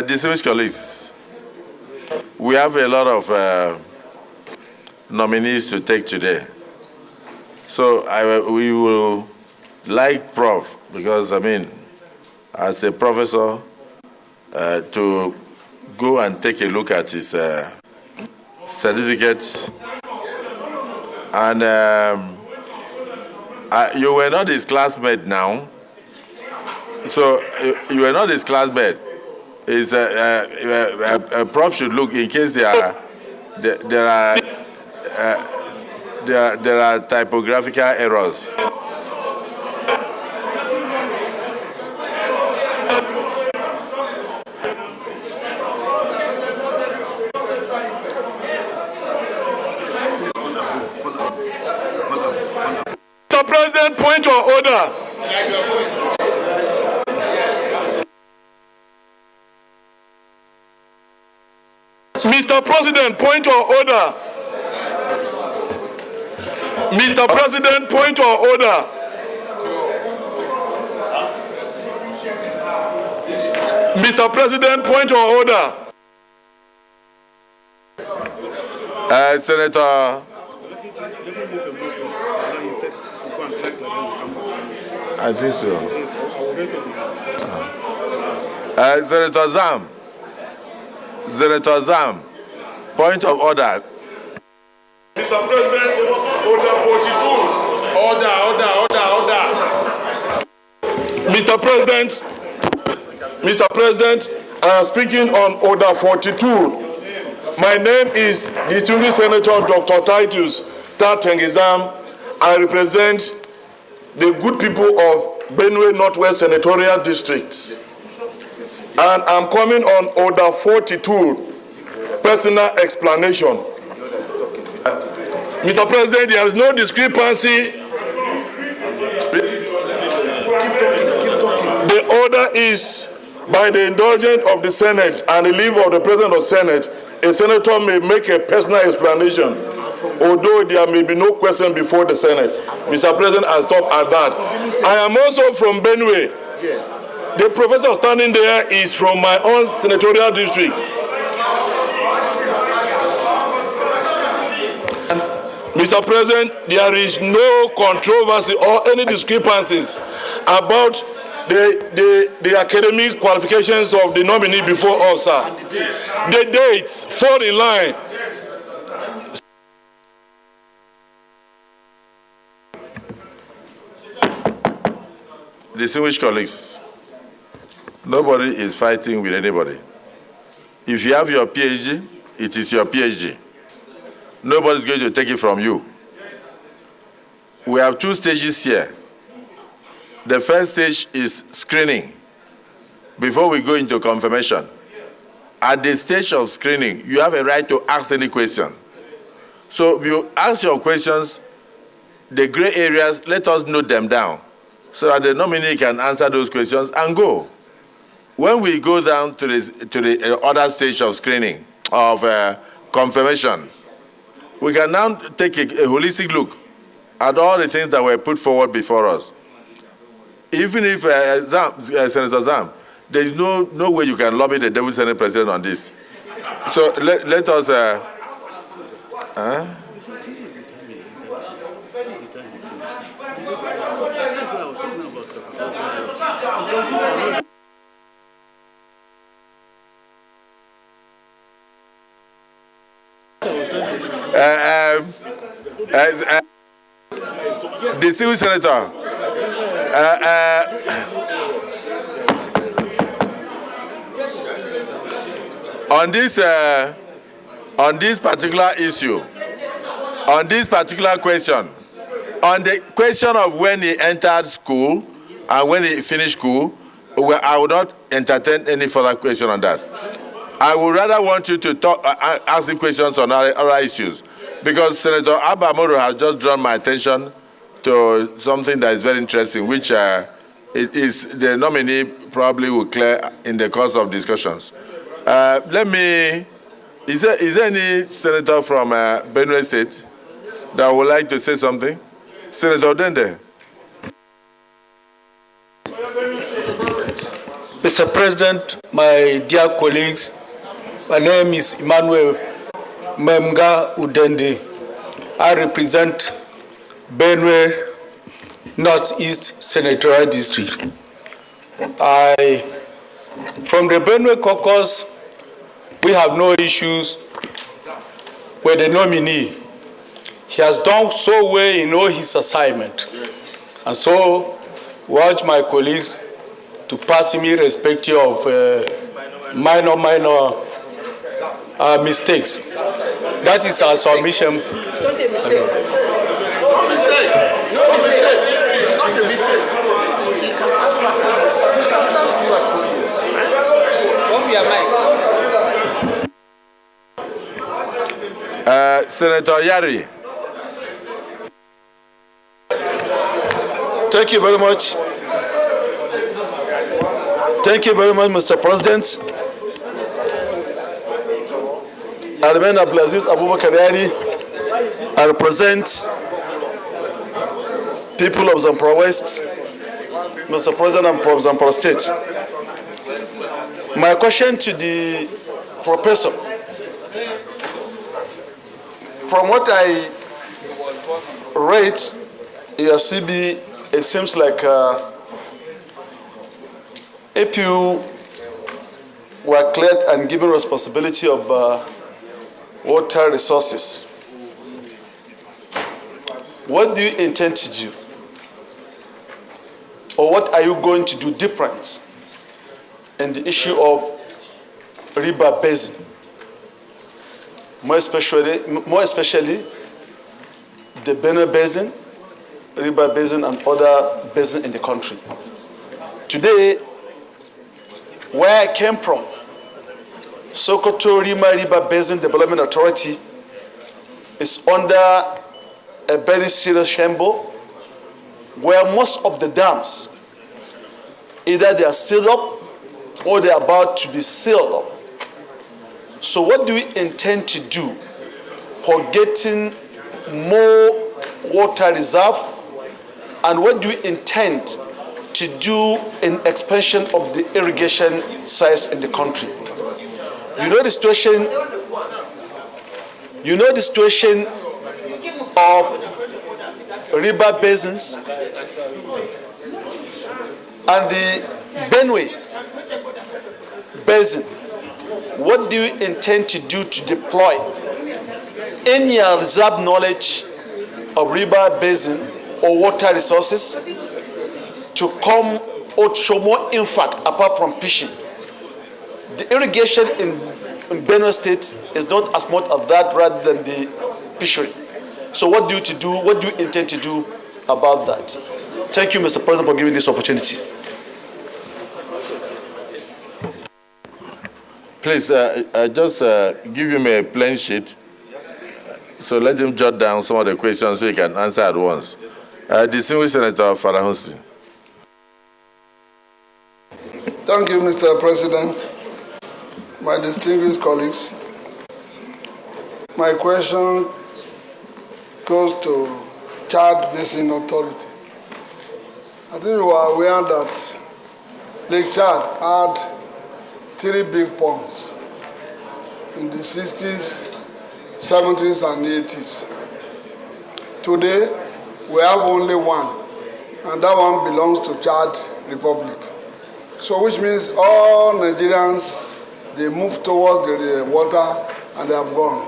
Distinguished colleagues, we have a lot of nominees to take today. So we will like Prof, because I mean, as a professor, to go and take a look at his certificates. And you were not his classmate now. So you were not his classmate. A prof should look in case there are typographical errors. Mr. President, point of order. Mr. President, point of order. Mr. President, point of order. Mr. President, point of order. Senator. I think so. Senator Zam. Senator Zam, point of order. Mr. President, order 42. Order. Mr. President, I am speaking on order 42. My name is distinguished Senator Dr. Titus Tengizam. I represent the good people of Benue Northwest Senatorial District. And I'm coming on Order 42, personal explanation. Mr. President, there is no discrepancy. The order is by the indulgence of the Senate and the leave of the President of the Senate, a senator may make a personal explanation, although there may be no question before the Senate. Mr. President, I stop at that. I am also from Benue. The professor standing there is from my own senatorial district. Mr. President, there is no controversy or any discrepancies about the academic qualifications of the nominee before us, sir. The dates fall in line. Distinguished colleagues, nobody is fighting with anybody. If you have your PhD, it is your PhD. Nobody's going to take it from you. We have two stages here. The first stage is screening before we go into confirmation. At the stage of screening, you have a right to ask any question. So you ask your questions, the gray areas, let us note them down so that the nominee can answer those questions and go. When we go down to the other stage of screening, of confirmation, we can now take a holistic look at all the things that were put forward before us. Even if Senator Zam, there is no way you can lobby the Deputy Senate President on this. So let us. The civil senator. On this particular issue, on this particular question, on the question of when he entered school and when he finished school, I would not entertain any further question on that. I would rather want you to ask him questions on other issues, because Senator Abubakar has just drawn my attention to something that is very interesting, which it is the nominee probably will clear in the course of discussions. Is there any senator from Benue State that would like to say something? Senator Dende. Mr. President, my dear colleagues, my name is Emmanuel Memga Udende. I represent Benue Northeast Senatorial District. From the Benue caucus, we have no issues with the nominee. He has done so well in all his assignment. And so, urge my colleagues to pass me irrespective of minor mistakes. That is our submission. It's not a mistake. No mistake. No mistake. It's not a mistake. He can off your mic. Senator Kyari. Thank you very much. Thank you very much, Mr. President. I remain Abdulaziz Abubakar. I represent people of Zamfara West. Mr. President, I'm from Zamfara State. My question to the professor, from what I read in your CB, it seems like if you were cleared and given responsibility of water resources, what do you intend to do? Or what are you going to do different in the issue of river basin? More especially the Benue Basin, River Basin, and other basins in the country. Today, where I came from, Sokoto Rima River Basin Development Authority is under a very serious shamble where most of the dams, either they are sealed up or they are about to be sealed up. So what do we intend to do for getting more water reserve, and what do we intend to do in expansion of the irrigation sites in the country? You know the situation of river basins and the Benue Basin. What do you intend to do to deploy in your reserve knowledge of river basin or water resources to come or show more impact apart from fishing? The irrigation in Benue State is not as much of that rather than the fishery. So what do you intend to do about that? Thank you, Mr. President, for giving this opportunity. Please, just give him a plain sheet. So let him jot down some of the questions so he can answer at once. Distinguished Senator Farahunsi. Thank you, Mr. President. My distinguished colleagues, my question goes to Chad Basin Authority. I think you are aware that Lake Chad had 3 big ponds in the 60s, 70s, and 80s. Today, we have only one, and that one belongs to Chad Republic. So which means all Nigerians, they move towards the water and they have gone.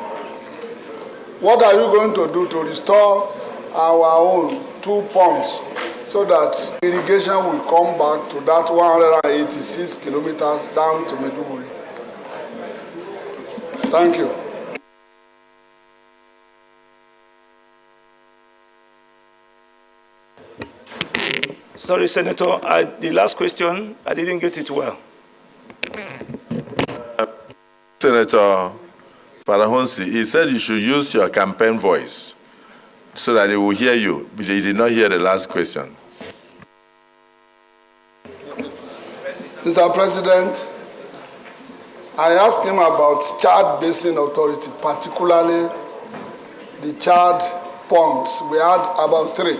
What are you going to do to restore our own 2 pumps so that irrigation will come back to that 186 kilometers down to Maiduguri? Thank you. Sorry, Senator, the last question, I didn't get it well. Senator Farahunsi, he said you should use your campaign voice so that he will hear you, but he did not hear the last question. Mr. President, I asked him about Chad Basin Authority, particularly the Chad ponds. We had about 3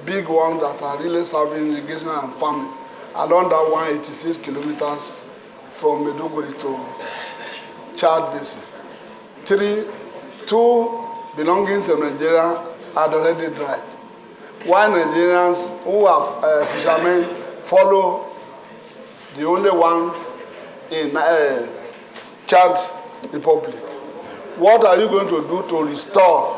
big ones that are really serving irrigation and farming along that 186 kilometers from Maiduguri to Chad Basin. 2 belonging to Nigeria had already dried. Why Nigerians who are fishermen follow the only one in Chad Republic? What are you going to do to restore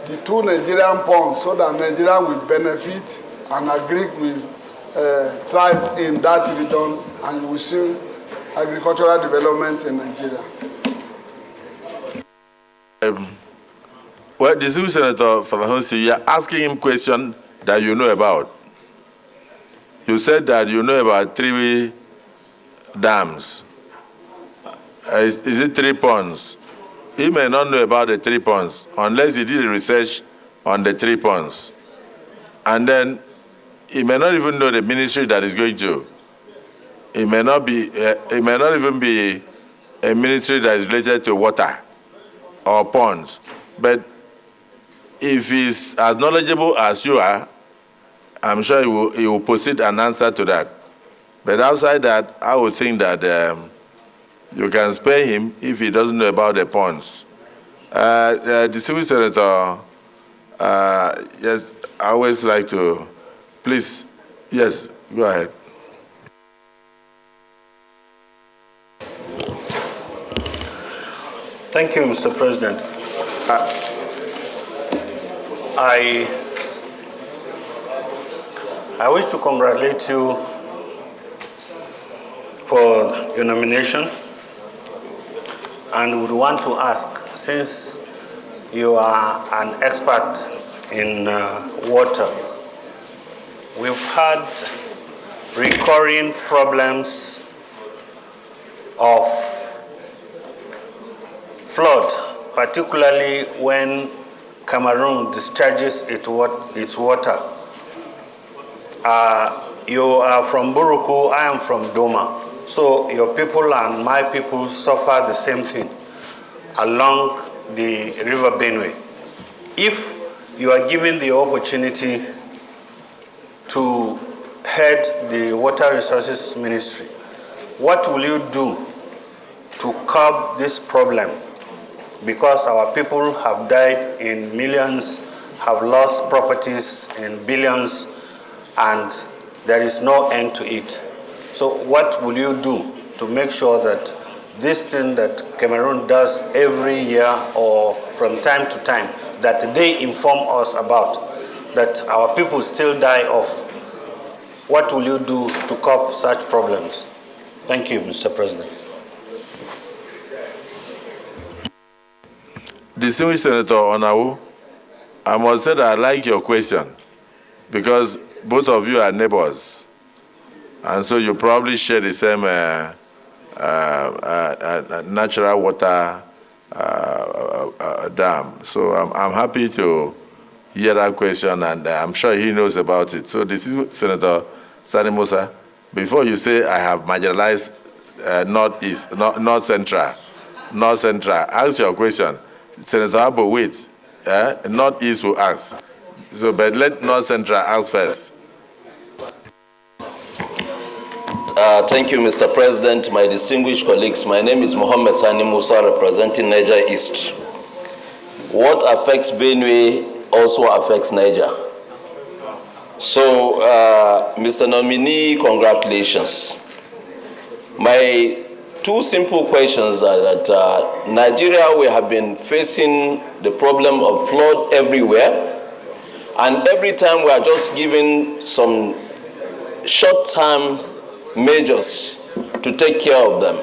the 2 Nigerian ponds so that Nigeria will benefit and agree will thrive in that region and you will see agricultural development in Nigeria? Well, this is Senator Farahunsi, you are asking him questions that you know about. You said that you know about 3 dams. Is it 3 ponds? He may not know about the 3 ponds unless he did research on the 3 ponds. And then he may not even know the ministry that is going to. It may not even be a ministry that is related to water or ponds. But if he's as knowledgeable as you are, I'm sure he will proceed an answer to that. But outside that, I would think that you can spare him if he doesn't know about the ponds. Distinguished Senator, yes, I always like to, please, yes, go ahead. Thank you, Mr. President. I wish to congratulate you for your nomination and would want to ask, since you are an expert in water. We've had recurring problems of flood, particularly when Cameroon discharges its water. You are from Buruku, I am from Doma. So your people and my people suffer the same thing along the River Benue. If you are given the opportunity to head the Water Resources Ministry, what will you do to curb this problem? Because our people have died in millions, have lost properties in billions, and there is no end to it. So what will you do to make sure that this thing that Cameroon does every year or from time to time, that they inform us about, that our people still die of? What will you do to curb such problems? Thank you, Mr. President. Distinguished Senator Onawu, I must say that I like your question because both of you are neighbors. And so you probably share the same natural water dam. So I'm happy to hear that question, and I'm sure he knows about it. So this is Senator Sani Musa. Before you say I have marginalized Northeast, North Central, ask your question. Senator Abu, wait. Northeast will ask. So, but let North Central ask first. Thank you, Mr. President, my distinguished colleagues. My name is Mohammed Sani Musa, representing Niger East. What affects Benue also affects Niger. So, Mr. Nominee, congratulations. My two simple questions are that Nigeria, we have been facing the problem of flood everywhere, and every time we are just giving some short-term measures to take care of them.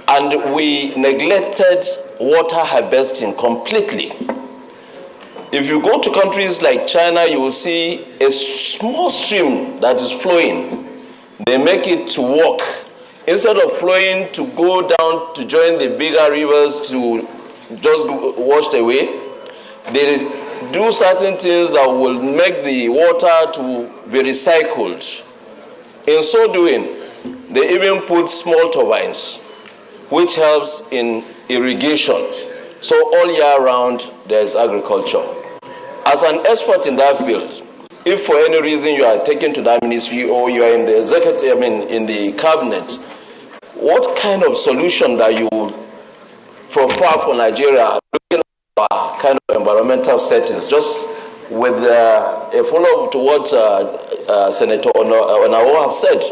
And we neglected water harvesting completely. If you go to countries like China, you will see a small stream that is flowing. They make it to walk. Instead of flowing to go down to join the bigger rivers to just washed away, they do certain things that will make the water to be recycled. In so doing, they even put small turbines, which helps in irrigation. So all year round, there is agriculture. As an expert in that field, if for any reason you are taken to that ministry or you are in the executive, in the cabinet, what kind of solution that you would prefer for Nigeria, looking at our kind of environmental settings, just with a follow-up to what Senator Onawo have said?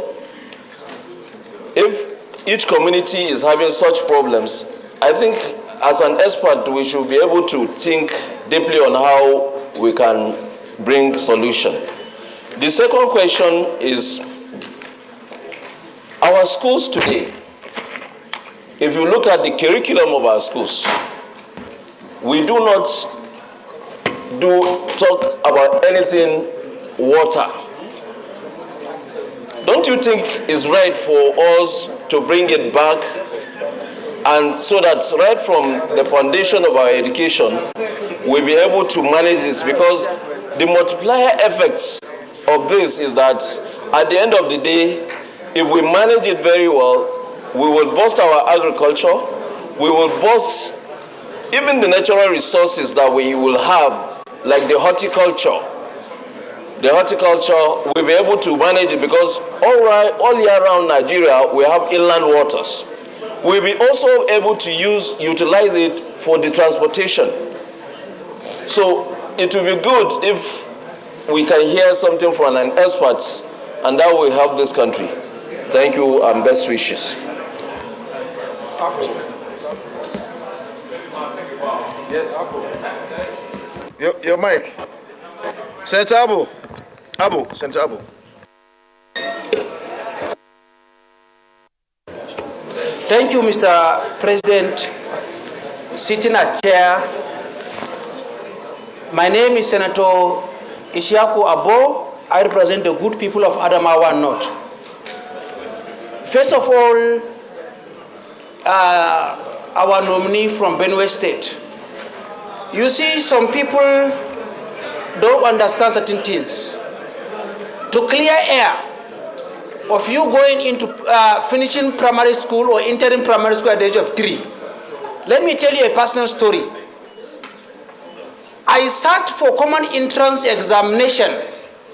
If each community is having such problems, I think as an expert we should be able to think deeply on how we can bring solution. The second question is, our schools today, if you look at the curriculum of our schools, we do not talk about anything water. Don't you think it's right for us to bring it back, and so that right from the foundation of our education, we'll be able to manage this? Because the multiplier effect of this is that at the end of the day, if we manage it very well, we will boost our agriculture, we will boost even the natural resources that we will have, like the horticulture. The horticulture, we'll be able to manage it because all year round Nigeria, we have inland waters. We'll be also able to utilize it for the transportation. So it will be good if we can hear something from an expert, and that will help this country. Thank you and best wishes. Yes. Your mic. Senator Abu. Senator Abu. Thank you, Mr. President. Sitting at chair My name is Senator Ishaku Abo. I represent the good people of Adamawa North. First of all, our nominee from Benue State. You see, some people don't understand certain things. To clear air of you going into finishing primary school or entering primary school at the age of 3, let me tell you a personal story. I sat for common entrance examination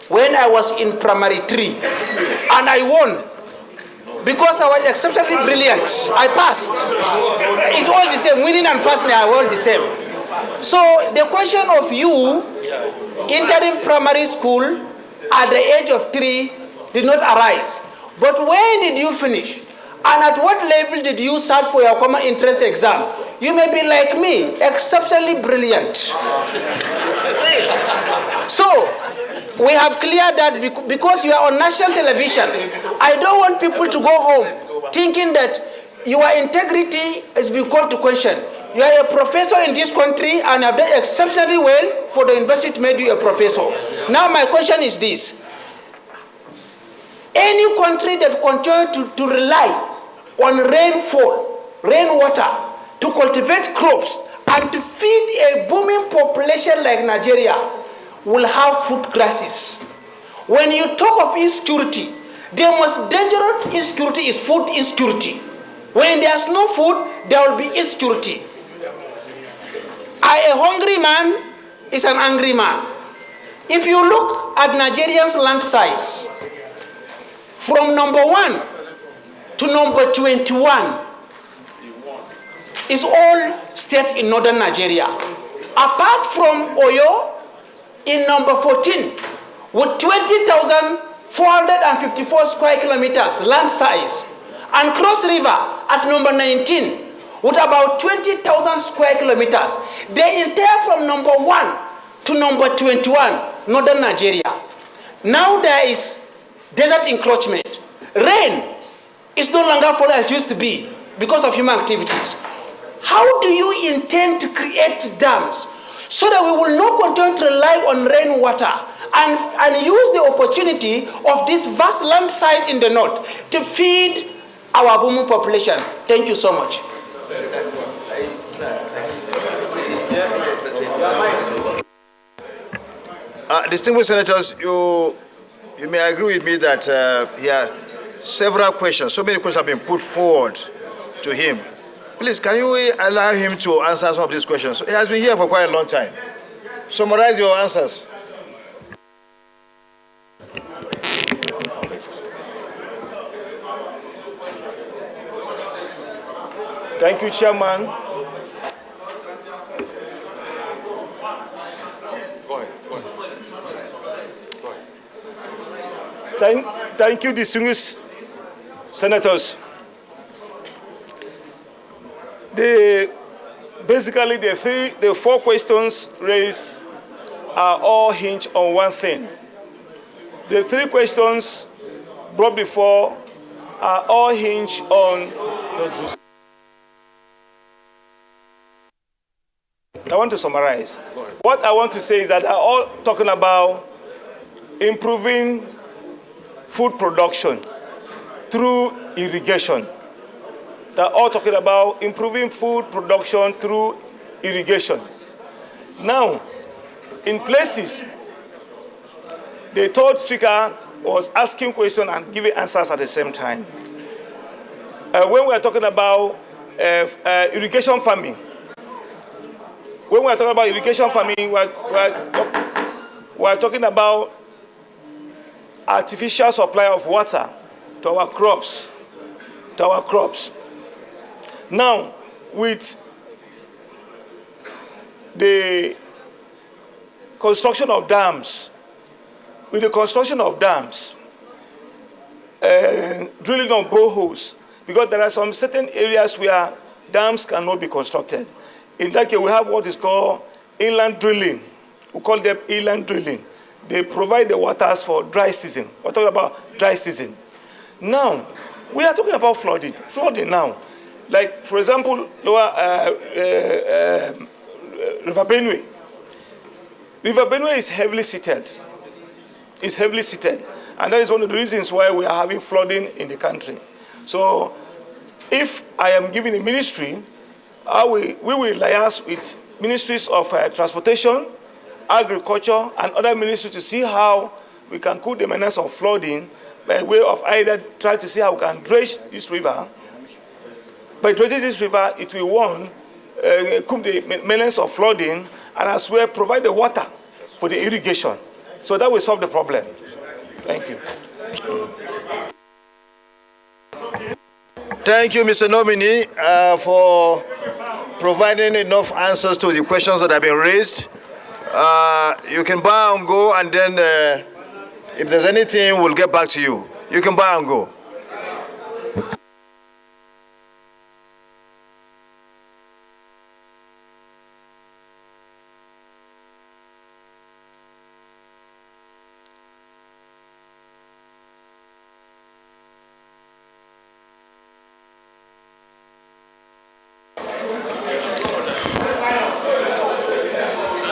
when I was in primary 3, and I won. Because I was exceptionally brilliant, I passed. It's all the same, winning and passing are all the same. So the question of you entering primary school at the age of 3 did not arise. But when did you finish? And at what level did you start for your common entrance exam? You may be like me, exceptionally brilliant. So we have cleared that because you are on national television. I don't want people to go home thinking that your integrity is being called to question. You are a professor in this country and have done exceptionally well for the university to make you a professor. Now my question is this. Any country that continues to rely on rainfall, rainwater, to cultivate crops and to feed a booming population like Nigeria will have food crisis. When you talk of insecurity, the most dangerous insecurity is food insecurity. When there's no food, there will be insecurity. A hungry man is an angry man. If you look at Nigerians' land size, from number 1 to number 21 is all states in northern Nigeria. Apart from Oyo, in number 14, with 20,454 square kilometers land size, and Cross River at number 19, with about 20,000 square kilometers. They enter from number 1 to number 21, northern Nigeria. Now there is desert encroachment. Rain is no longer falling as it used to be because of human activities. How do you intend to create dams so that we will not continue to rely on rainwater and use the opportunity of this vast land size in the north to feed our booming population? Thank you so much. Distinguished senators, you may agree with me that several questions, so many questions have been put forward to him. Please, can you allow him to answer some of these questions? He has been here for quite a long time. Summarize your answers. Thank you, Chairman. Thank you, distinguished senators. Basically, the 4 questions raised are all hinged on one thing. The 3 questions brought before are all hinged on. I want to summarize. What I want to say is that they are all talking about improving food production through irrigation. They're all talking about improving food production through irrigation. Now, in places, the third speaker was asking questions and giving answers at the same time. When we are talking about irrigation farming, we are talking about artificial supply of water to our crops. Now, with the construction of dams, drilling on boreholes, because there are some certain areas where dams cannot be constructed. In that case, we have what is called inland drilling. We call them inland drilling. They provide the waters for dry season. We're talking about dry season. Now, we are talking about flooding. Flooding now. Like, for example, River Benue. River Benue is heavily seated. It's heavily seated. And that is one of the reasons why we are having flooding in the country. So if I am given a ministry, we will liaise with ministries of transportation, agriculture, and other ministries to see how we can cool the menace of flooding by way of either try to see how we can dredge this river. By dredging this river, it will, one, cool the menace of flooding, and as well provide the water for the irrigation. So that will solve the problem. Thank you. Thank you, Mr. Nominee, for providing enough answers to the questions that have been raised. You can bow and go, and then if there's anything, we'll get back to you. You can bow and go.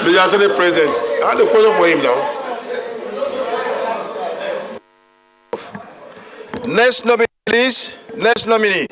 Mr. Senate President, I have a question for him now. Next nominee, please. Next nominee.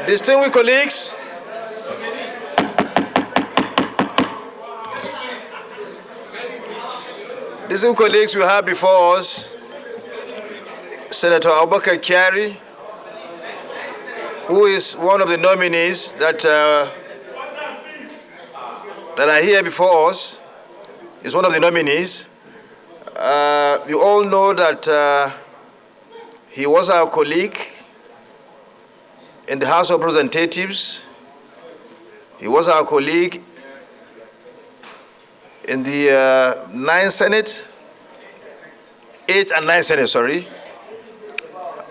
Distinguished colleagues, we have before us Senator Abubakar Kyari, who is one of the nominees that are here before us. Is one of the nominees. You all know that he was our colleague in the House of Representatives. He was our colleague in the 9th Senate, 8th and 9th Senate, sorry.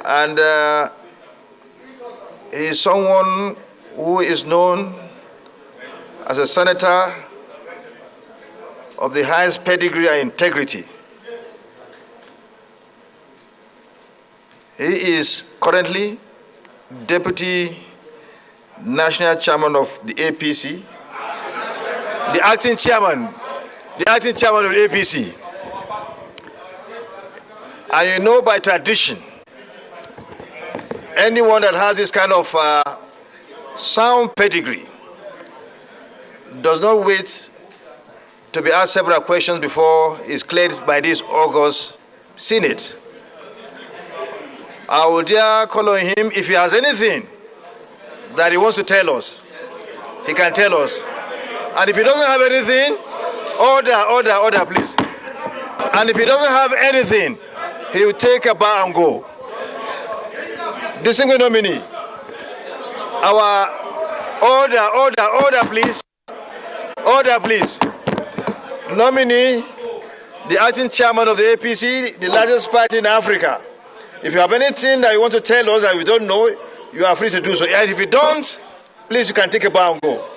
And he is someone who is known as a senator of the highest pedigree and integrity. He is currently Deputy National Chairman of the APC, the acting chairman of the APC. And you know by tradition, anyone that has this kind of sound pedigree does not wait to be asked several questions before he's cleared by this august Senate. I will dare call on him if he has anything that he wants to tell us. He can tell us. And if he doesn't have anything, order, please. And if he doesn't have anything, he will take a bow and go. Distinguished nominee, our order, please. Order, please. Nominee, the acting chairman of the APC, the largest party in Africa. If you have anything that you want to tell us that we don't know, you are free to do so. And if you don't, please, you can take a bow and go.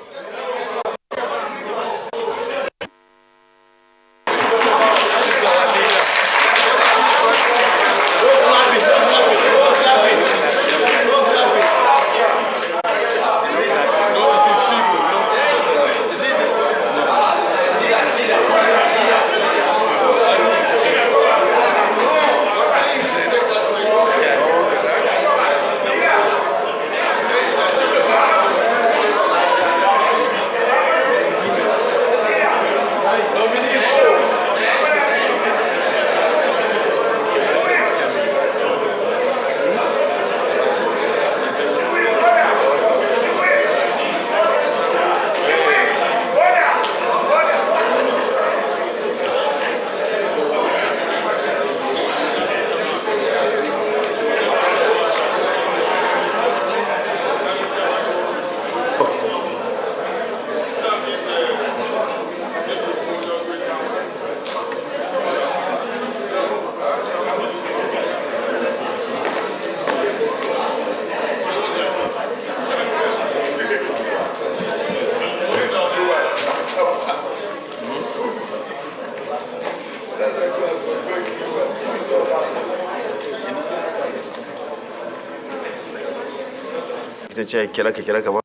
kasance ya kira ka ba.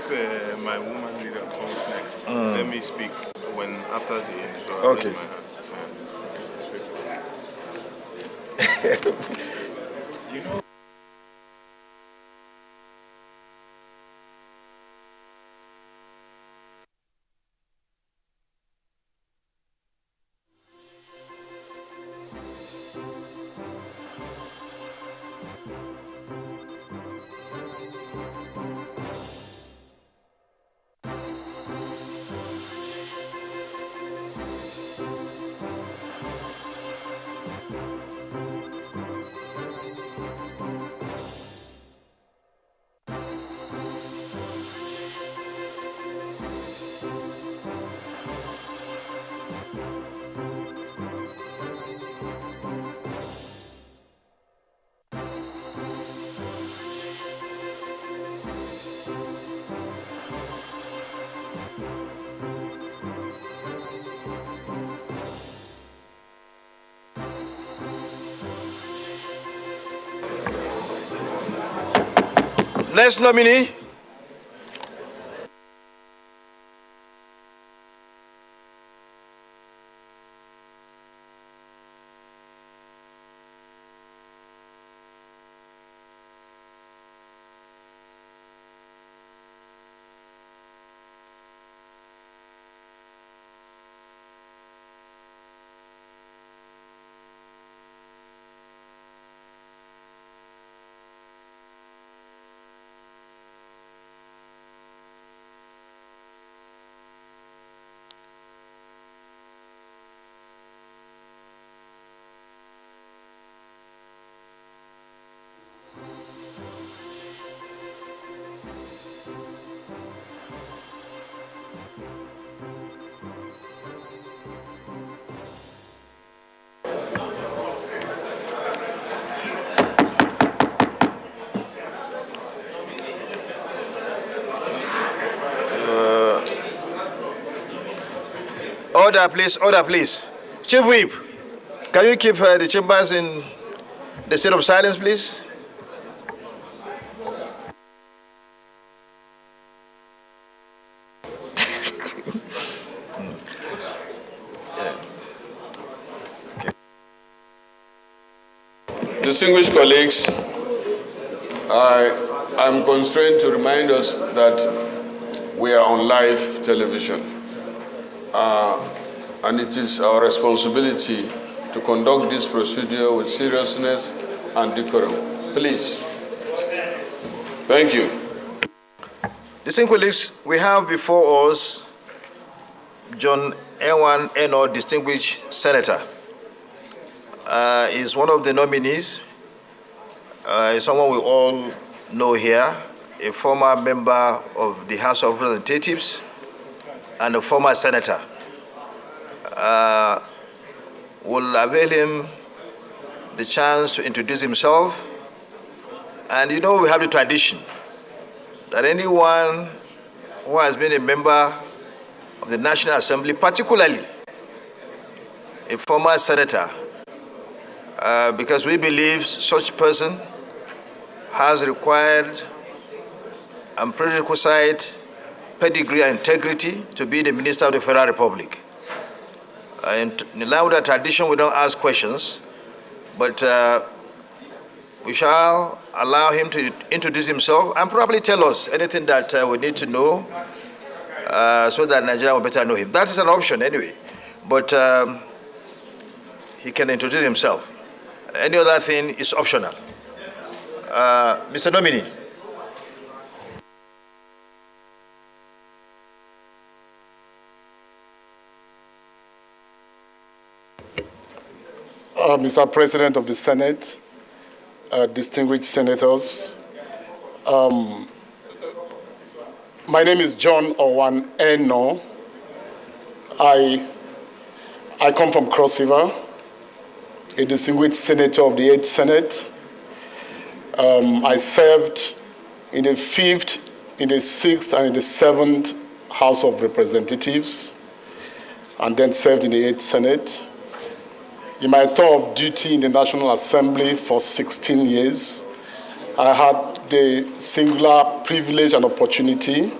If my woman leader comes next, let me speak after the intro. Okay. You know. Next nominee. Order, please. Chief Whip, can you keep the chambers in the state of silence, please? Distinguished colleagues, I am constrained to remind us that we are on live television. And it is our responsibility to conduct this procedure with seriousness and decorum. Please. Thank you. Distinguished colleagues, we have before us John Eno, distinguished senator. Is one of the nominees. Is someone we all know here, a former member of the House of Representatives and a former senator. Will avail him the chance to introduce himself. And you know, we have the tradition that anyone who has been a member of the National Assembly, particularly a former senator, because we believe such person has required and prerequisite pedigree and integrity to be the Minister of the Federal Republic. In line with our tradition, we don't ask questions, but we shall allow him to introduce himself and probably tell us anything that we need to know so that Nigeria will better know him. That is an option anyway, but he can introduce himself. Any other thing is optional. Mr. Nominee. Mr. President of the Senate, distinguished senators, my name is John Eno. I come from Cross River, a distinguished senator of the 8th Senate. I served in the 5th, in the 6th, and in the 7th House of Representatives, and then served in the 8th Senate. In my tour of duty in the National Assembly for 16 years, I had the singular privilege and opportunity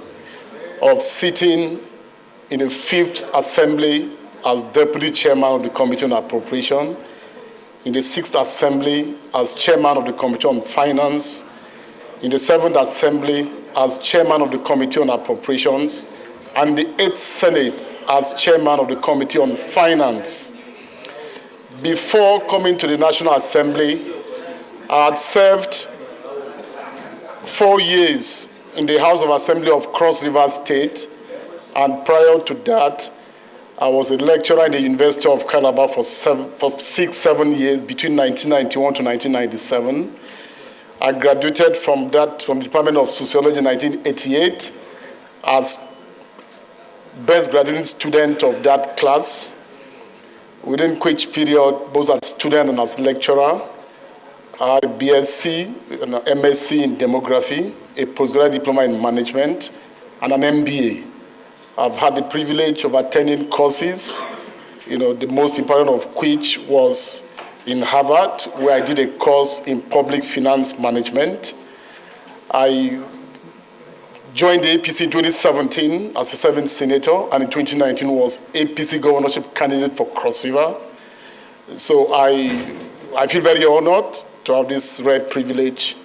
of sitting in the 5th Assembly as Deputy Chairman of the Committee on Appropriation, in the 6th Assembly as Chairman of the Committee on Finance, in the 7th Assembly as Chairman of the Committee on Appropriations, and the 8th Senate as Chairman of the Committee on Finance. Before coming to the National Assembly, I had served 4 years in the House of Assembly of Cross River State, and prior to that, I was a lecturer in the University of Calabar for 6-7 years, between 1991 to 1997. I graduated from the Department of Sociology in 1988 as best graduating student of that class. Within which period, both as student and as lecturer, I had a BSc, an MSc in demography, a postgraduate diploma in management, and an MBA. I've had the privilege of attending courses, the most important of which was in Harvard, where I did a course in public finance management. I joined the APC in 2017 as a serving senator, and in 2019 was APC governorship candidate for Cross River. So I feel very honored to have this rare privilege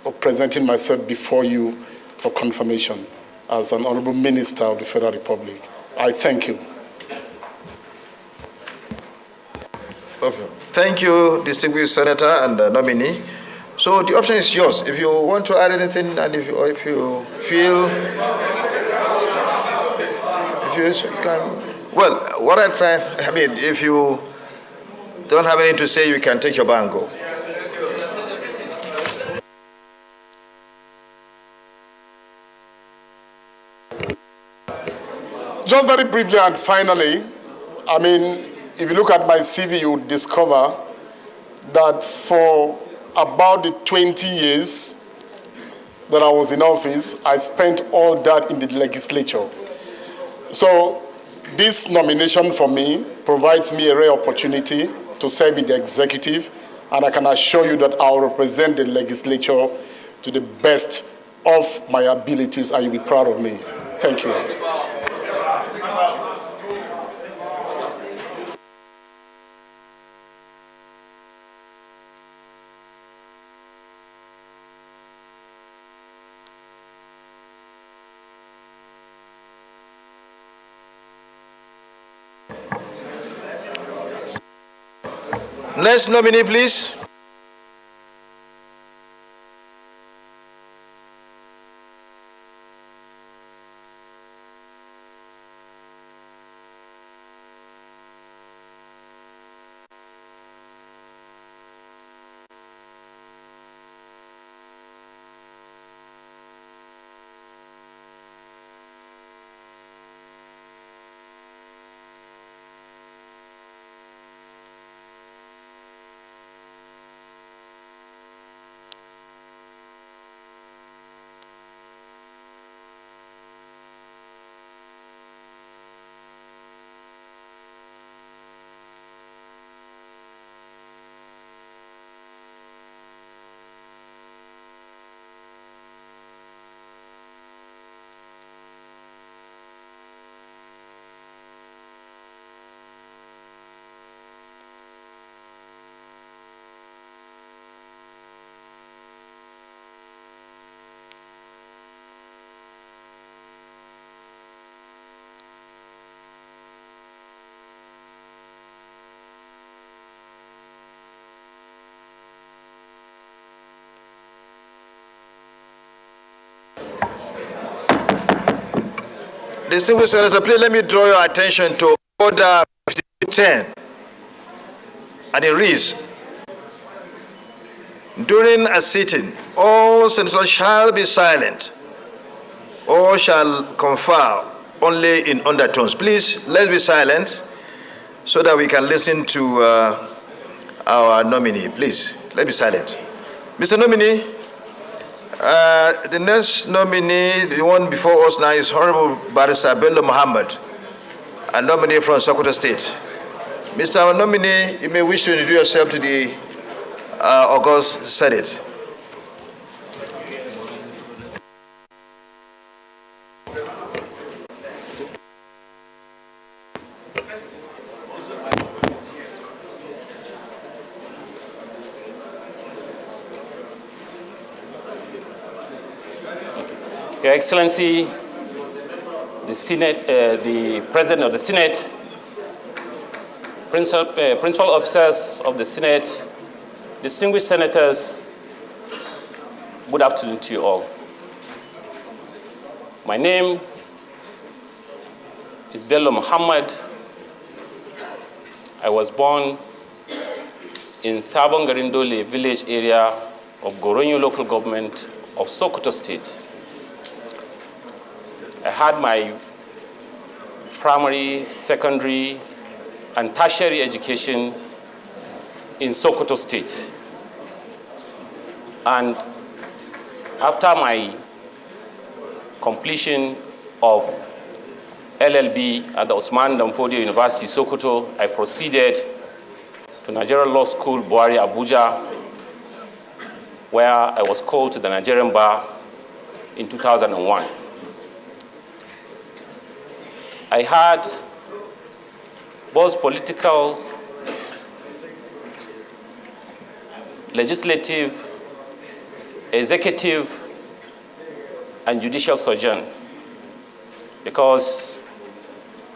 of presenting myself before you for confirmation as an honorable minister of the Federal Republic. I thank you. Okay. Thank you, distinguished senator and nominee. So the option is yours. If you want to add anything, and if you feel, you can. Well, what I try. If you don't have anything to say, you can take your bow and go. Just very briefly and finally, if you look at my CV, you would discover that for about the 20 years that I was in office, I spent all that in the legislature. So this nomination for me provides me a rare opportunity to serve in the executive, and I can assure you that I'll represent the legislature to the best of my abilities, and you'll be proud of me. Thank you. Next nominee, please. Distinguished Senator, please let me draw your attention to Order 5210. and it reads, during a sitting, all senators shall be silent or shall confer only in undertones. Please, let's be silent so that we can listen to our nominee. Please, let's be silent. Mr. Nominee, the next nominee, the one before us now, is Honorable Barrister Bello Muhammad, a nominee from Sokoto State. Mr. Nominee, you may wish to introduce yourself to the August Senate. Your Excellency, the Senate, the President of the Senate, principal officers of the Senate, distinguished senators, good afternoon to you all. My name is Bello Muhammad. I was born in Sabon Garindole village area of Goronyo local government of Sokoto State. I had my primary, secondary, and tertiary education in Sokoto State. And after my completion of LLB at the Osman Danfodio University, Sokoto, I proceeded to Nigerian Law School, Buhari, Abuja, where I was called to the Nigerian Bar in 2001. I had both political, legislative, executive, and judicial sojourn because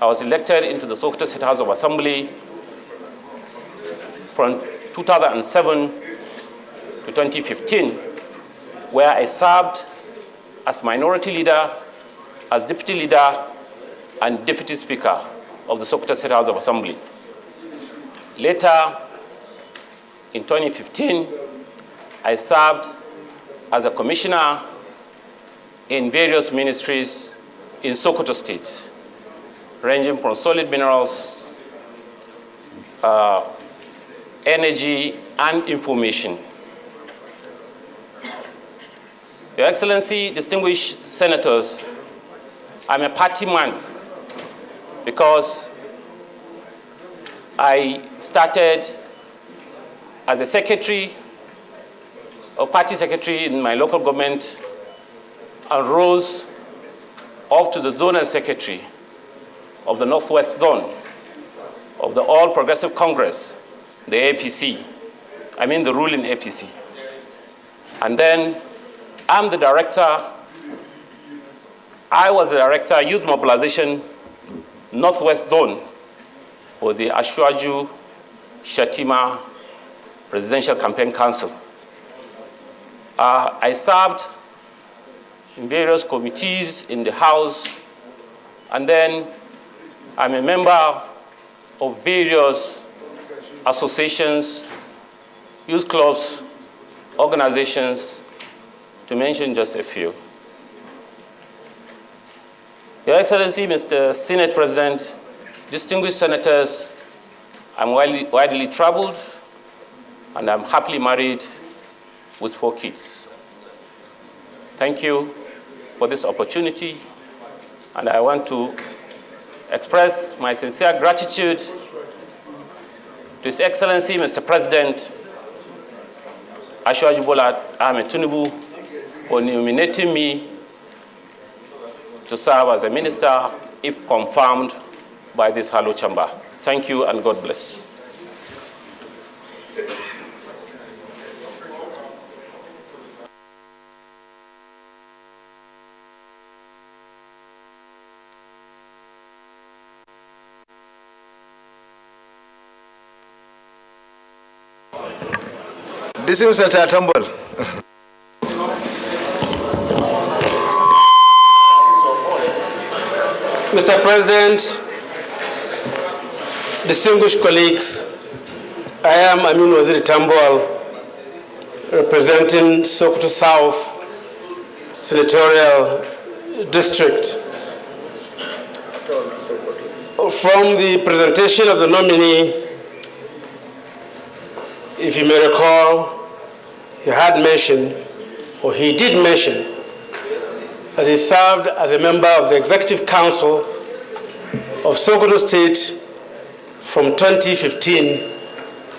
I was elected into the Sokoto State House of Assembly from 2007 to 2015, where I served as minority leader, as deputy leader, and deputy speaker of the Sokoto State House of Assembly. Later, in 2015, I served as a commissioner in various ministries in Sokoto State, ranging from solid minerals, energy, and information. Your Excellency, distinguished senators, I'm a party man because I started as a secretary, or party secretary in my local government, and rose up to the zonal secretary of the Northwest Zone of the All Progressive Congress, the APC. I mean the ruling APC. And then I'm the director, I was the director, Youth Mobilization, Northwest Zone for the Ashwaju Shatima Presidential Campaign Council. I served in various committees in the House, and then I'm a member of various associations, youth clubs, organizations, to mention just a few. Your Excellency, Mr. Senate President, distinguished senators, I'm widely traveled, and I'm happily married with 4 kids. Thank you for this opportunity, and I want to express my sincere gratitude to His Excellency, Mr. President, Ashwaju Bola Ahmed Tinubu, for nominating me to serve as a minister if confirmed by this hallowed chamber. Thank you and God bless. This is Senator Tambol. Mr. President, distinguished colleagues, I am Amin Waziri Tambol, representing Sokoto South Senatorial District. From the presentation of the nominee, if you may recall, he did mention that he served as a member of the Executive Council of Sokoto State from 2015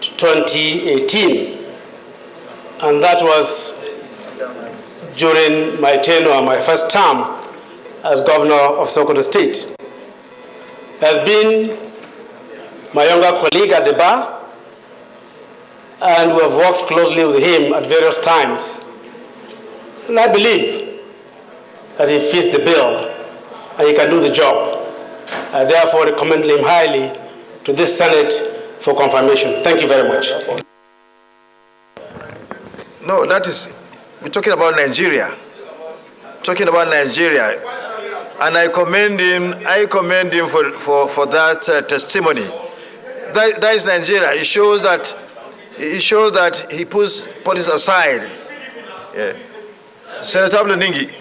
to 2018. And that was during my tenure, my first term as governor of Sokoto State. He has been my younger colleague at the bar, and we have worked closely with him at various times. And I believe that he fits the bill and he can do the job. I therefore recommend him highly to this Senate for confirmation. Thank you very much. No, we're talking about Nigeria. Talking about Nigeria. And I commend him for that testimony. That is Nigeria. It shows that he puts politics aside. Yeah. Senator Abdul Ningi.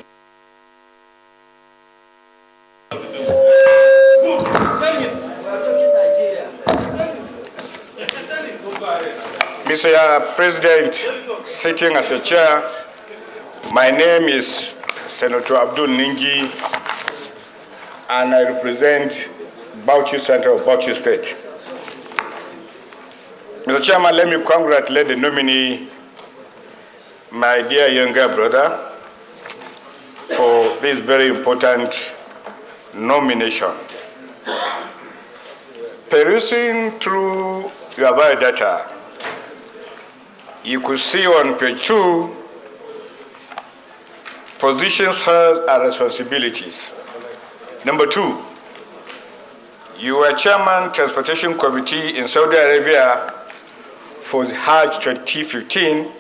Mr. President, sitting as a chair, my name is Senator Abdul Ningi, and I represent Bauchi Central of Bauchi State. Mr. Chairman, let me congratulate the nominee, my dear younger brother, for this very important nomination. Perusing through your biodata, you could see on page 2 positions held and responsibilities. Number 2, you were Chairman Transportation Committee in Saudi Arabia for the Hajj 2015,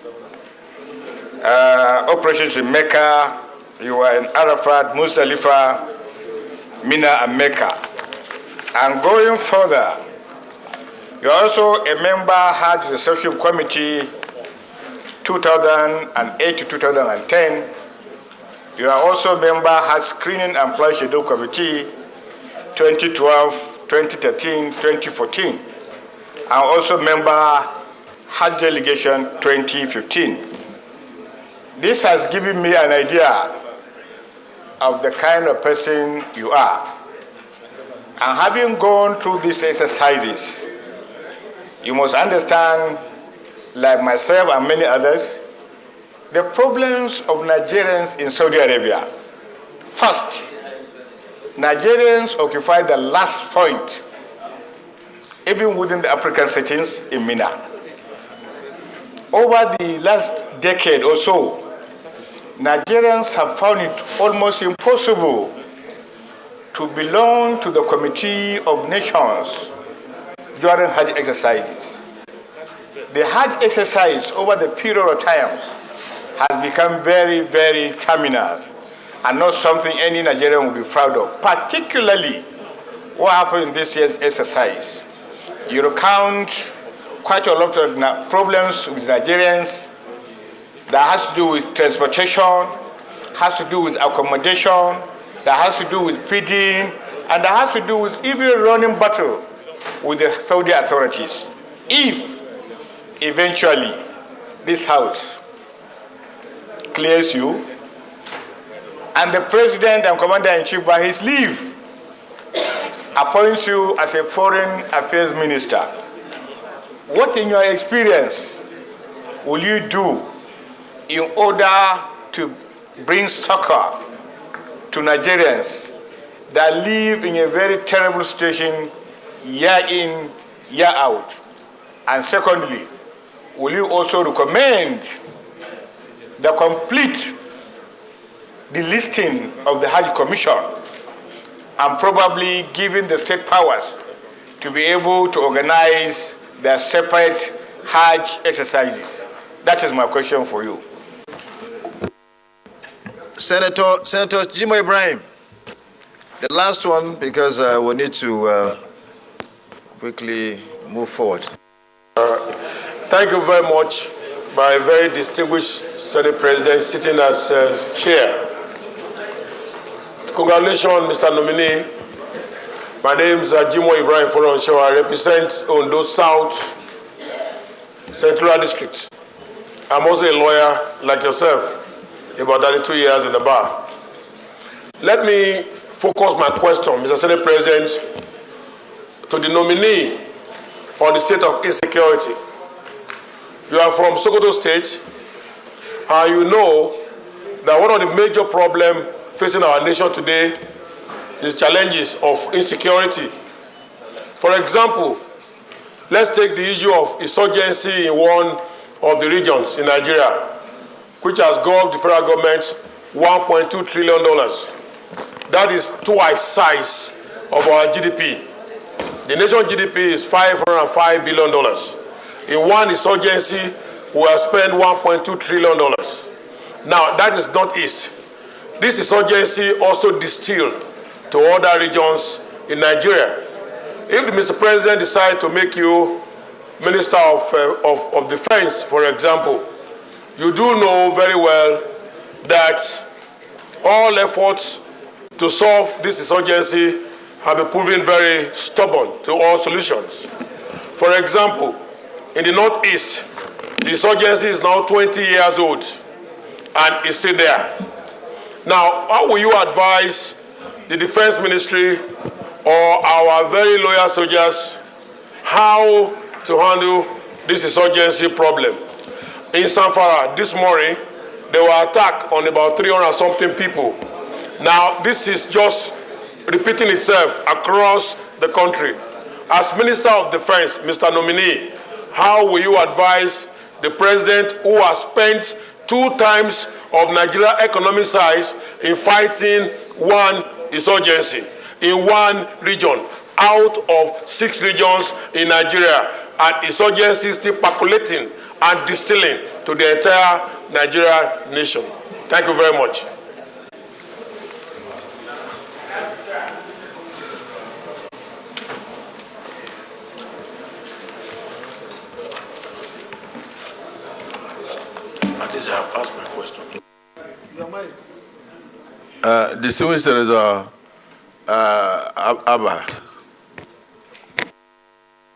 operations in Mecca. You were in Arafat, Muzdalifah, Mina, and Mecca. And going further, you are also a member Hajj Reception Committee 2008 to 2010. You are also a member Hajj Screening and Plan Schedule Committee 2012, 2013, 2014, and also member Hajj Delegation 2015. This has given me an idea of the kind of person you are. And having gone through these exercises, you must understand, like myself and many others, the problems of Nigerians in Saudi Arabia. First, Nigerians occupy the last point, even within the African settings in Mina. Over the last decade or so, Nigerians have found it almost impossible to belong to the Committee of Nations during Hajj exercises. The Hajj exercise over the period of time has become very, very terminal and not something any Nigerian will be proud of, particularly what happened in this year's exercise. You recount quite a lot of problems with Nigerians that has to do with transportation, has to do with accommodation, that has to do with feeding, and that has to do with even running battle with the Saudi authorities. If eventually this House clears you, and the President and Commander-in-Chief by his leave appoints you as a Foreign Affairs Minister, what in your experience will you do in order to bring succor to Nigerians that live in a very terrible situation year in, year out? And secondly, will you also recommend the complete delisting of the Hajj Commission and probably giving the state powers to be able to organize their separate Hajj exercises? That is my question for you. Senator Jimo Ibrahim, the last one, because we need to quickly move forward. Thank you very much, my very distinguished Senate President sitting as chair. Congratulations, Mr. Nominee. My name is Jimo Ibrahim Folonsho. I represent Ondo South Central District. I'm also a lawyer like yourself, about 32 years in the bar. Let me focus my question, Mr. Senate President, to the nominee on the state of insecurity. You are from Sokoto State, and you know that one of the major problems facing our nation today is challenges of insecurity. For example, let's take the issue of insurgency in one of the regions in Nigeria, which has gobbled the federal government $1.2 trillion. That is twice size of our GDP. The national GDP is $505 billion. In one insurgency, we have spent $1.2 trillion. Now, that is not East. This insurgency also distilled to other regions in Nigeria. If the Mr. President decides to make you Minister of Defense, for example, you do know very well that all efforts to solve this insurgency have been proven very stubborn to all solutions. For example, in the Northeast, the insurgency is now 20 years old and is still there. Now, how will you advise the Defense Ministry or our very loyal soldiers how to handle this insurgency problem? In Zamfara this morning, they were attacked on about 300-something people. Now, this is just repeating itself across the country. As Minister of Defense, Mr. Nominee, how will you advise the President, who has spent 2 times of Nigeria's economic size in fighting one insurgency in one region out of 6 regions in Nigeria, and insurgency still percolating and distilling to the entire Nigerian nation? Thank you very much. I have asked my question. Distinguished Senator Abba.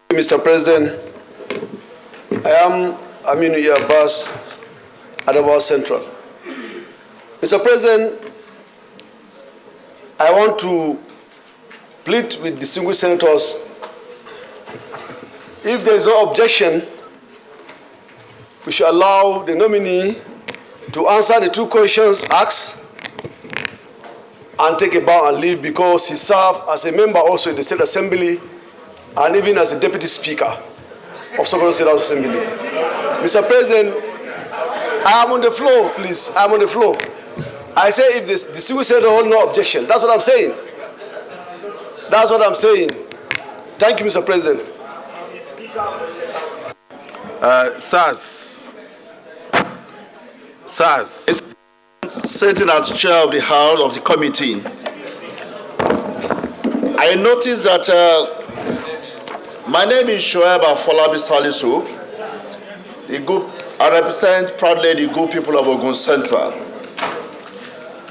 Mr. President, I am Aminu Abbas, Adamawa Central. Mr. President, I want to plead with distinguished senators, if there is no objection, we should allow the nominee to answer the 2 questions asked and take a bow and leave, because he served as a member also in the State Assembly and even as a Deputy Speaker of Sokoto State House Assembly. Mr. President, I am on the floor, please. I am on the floor. I say if the distinguished senator hold no objection. That's what I'm saying. That's what I'm saying. Thank you, Mr. President. Sitting as chair of the House of the committee, I noticed that my name is Shoaib Afolabi Salisu. I represent proudly the good people of Ogun Central.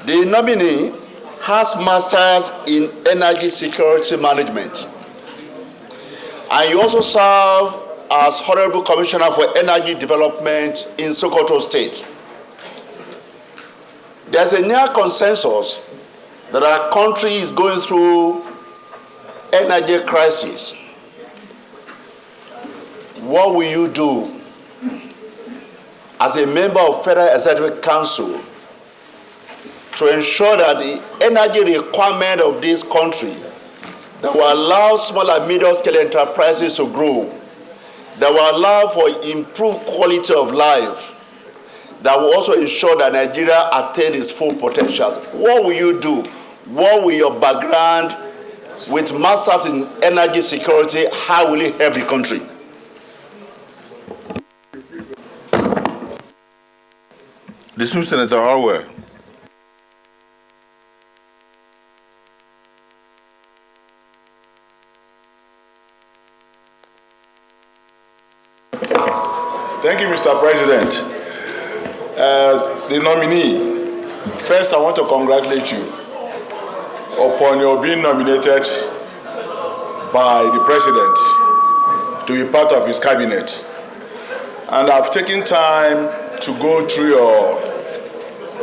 The nominee has masters in energy security management, and you also serve as Honorable Commissioner for Energy Development in Sokoto State. There's a near consensus that our country is going through energy crisis. What will you do as a member of Federal Executive Council to ensure that the energy requirement of this country that will allow small and medium-scale enterprises to grow, that will allow for improved quality of life, that will also ensure that Nigeria attains its full potential? What will you do? What will your background with masters in energy security, how will it help the country? Distinguished Senator Orwell. Thank you, Mr. President. The nominee, first I want to congratulate you upon your being nominated by the President to be part of his cabinet. And I've taken time to go through your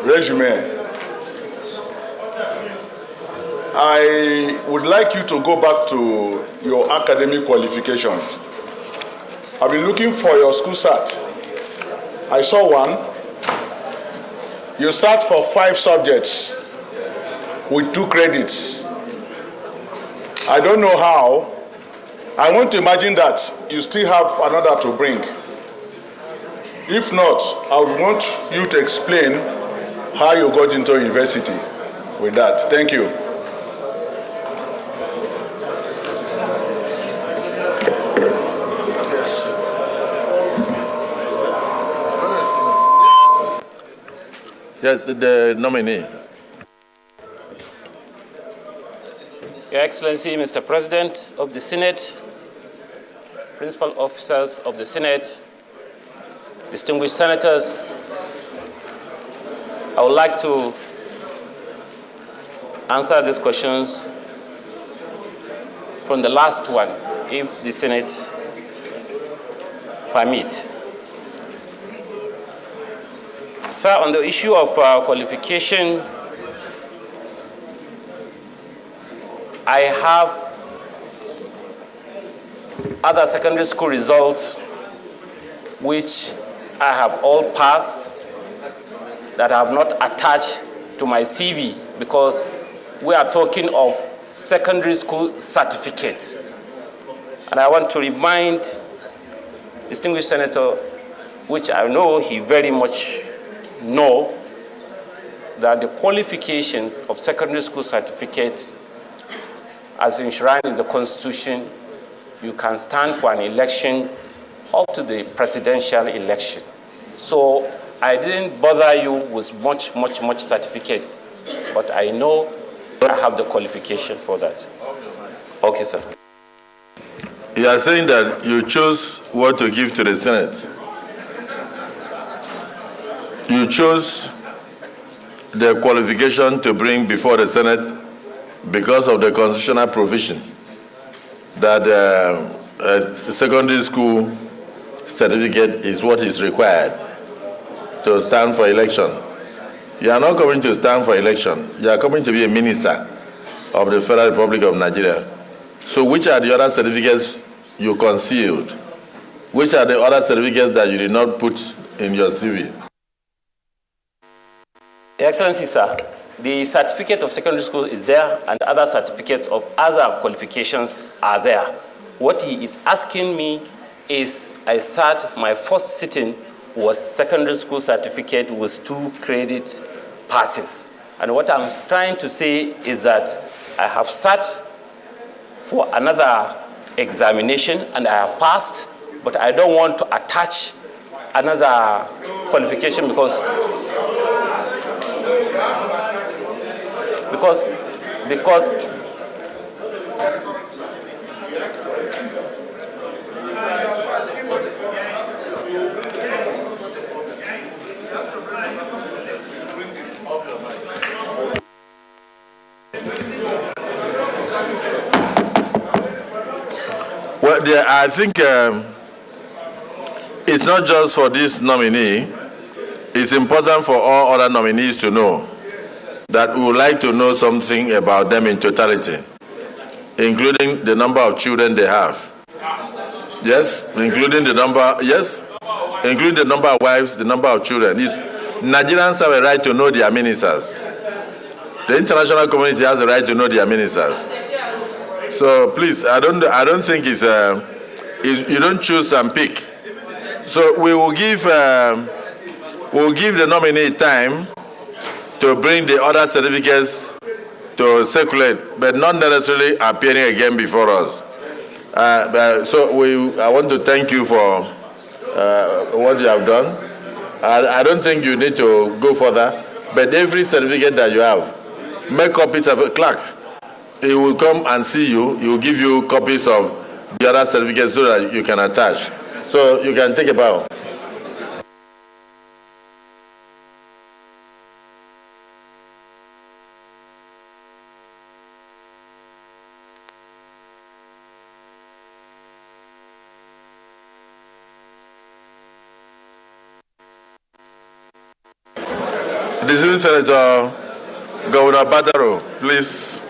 resume. I would like you to go back to your academic qualifications. I've been looking for your school cert. I saw one. You sat for 5 subjects with 2 credits. I don't know how. I want to imagine that you still have another to bring. If not, I would want you to explain how you got into university with that. Thank you. Yes, the nominee. Your Excellency, Mr. President of the Senate, principal officers of the Senate, distinguished senators, I would like to answer these questions from the last one, if the Senate permit. Sir, on the issue of qualification, I have other secondary school results which I have all passed that I have not attached to my CV because we are talking of secondary school certificates. And I want to remind distinguished senator, which I know he very much know, that the qualifications of secondary school certificate as enshrined in the Constitution, you can stand for an election up to the presidential election. So I didn't bother you with much certificates, but I know I have the qualification for that. Okay, sir. You are saying that you chose what to give to the Senate. You chose the qualification to bring before the Senate because of the constitutional provision that a secondary school certificate is what is required to stand for election. You are not coming to stand for election. You are coming to be a minister of the Federal Republic of Nigeria. So which are the other certificates you concealed? Which are the other certificates that you did not put in your CV? Your Excellency, sir, the certificate of secondary school is there and other certificates of other qualifications are there. What he is asking me is I sat, my first sitting was secondary school certificate with 2 credit passes. And what I'm trying to say is that I have sat for another examination and I have passed, but I don't want to attach another qualification because well, I think it's not just for this nominee. It's important for all other nominees to know that we would like to know something about them in totality, including the number of children they have. Yes, including the number, yes, including the number of wives, the number of children. Nigerians have a right to know their ministers. The international community has a right to know their ministers. So please, I don't think it's you don't choose and pick. So we will give the nominee time to bring the other certificates to circulate, but not necessarily appearing again before us. So I want to thank you for what you have done. I don't think you need to go further, but every certificate that you have, make copies of a clerk. He will come and see you. He will give you copies of the other certificates so that you can attach. So you can take a bow. Distinguished Senator Governor Badaro, please.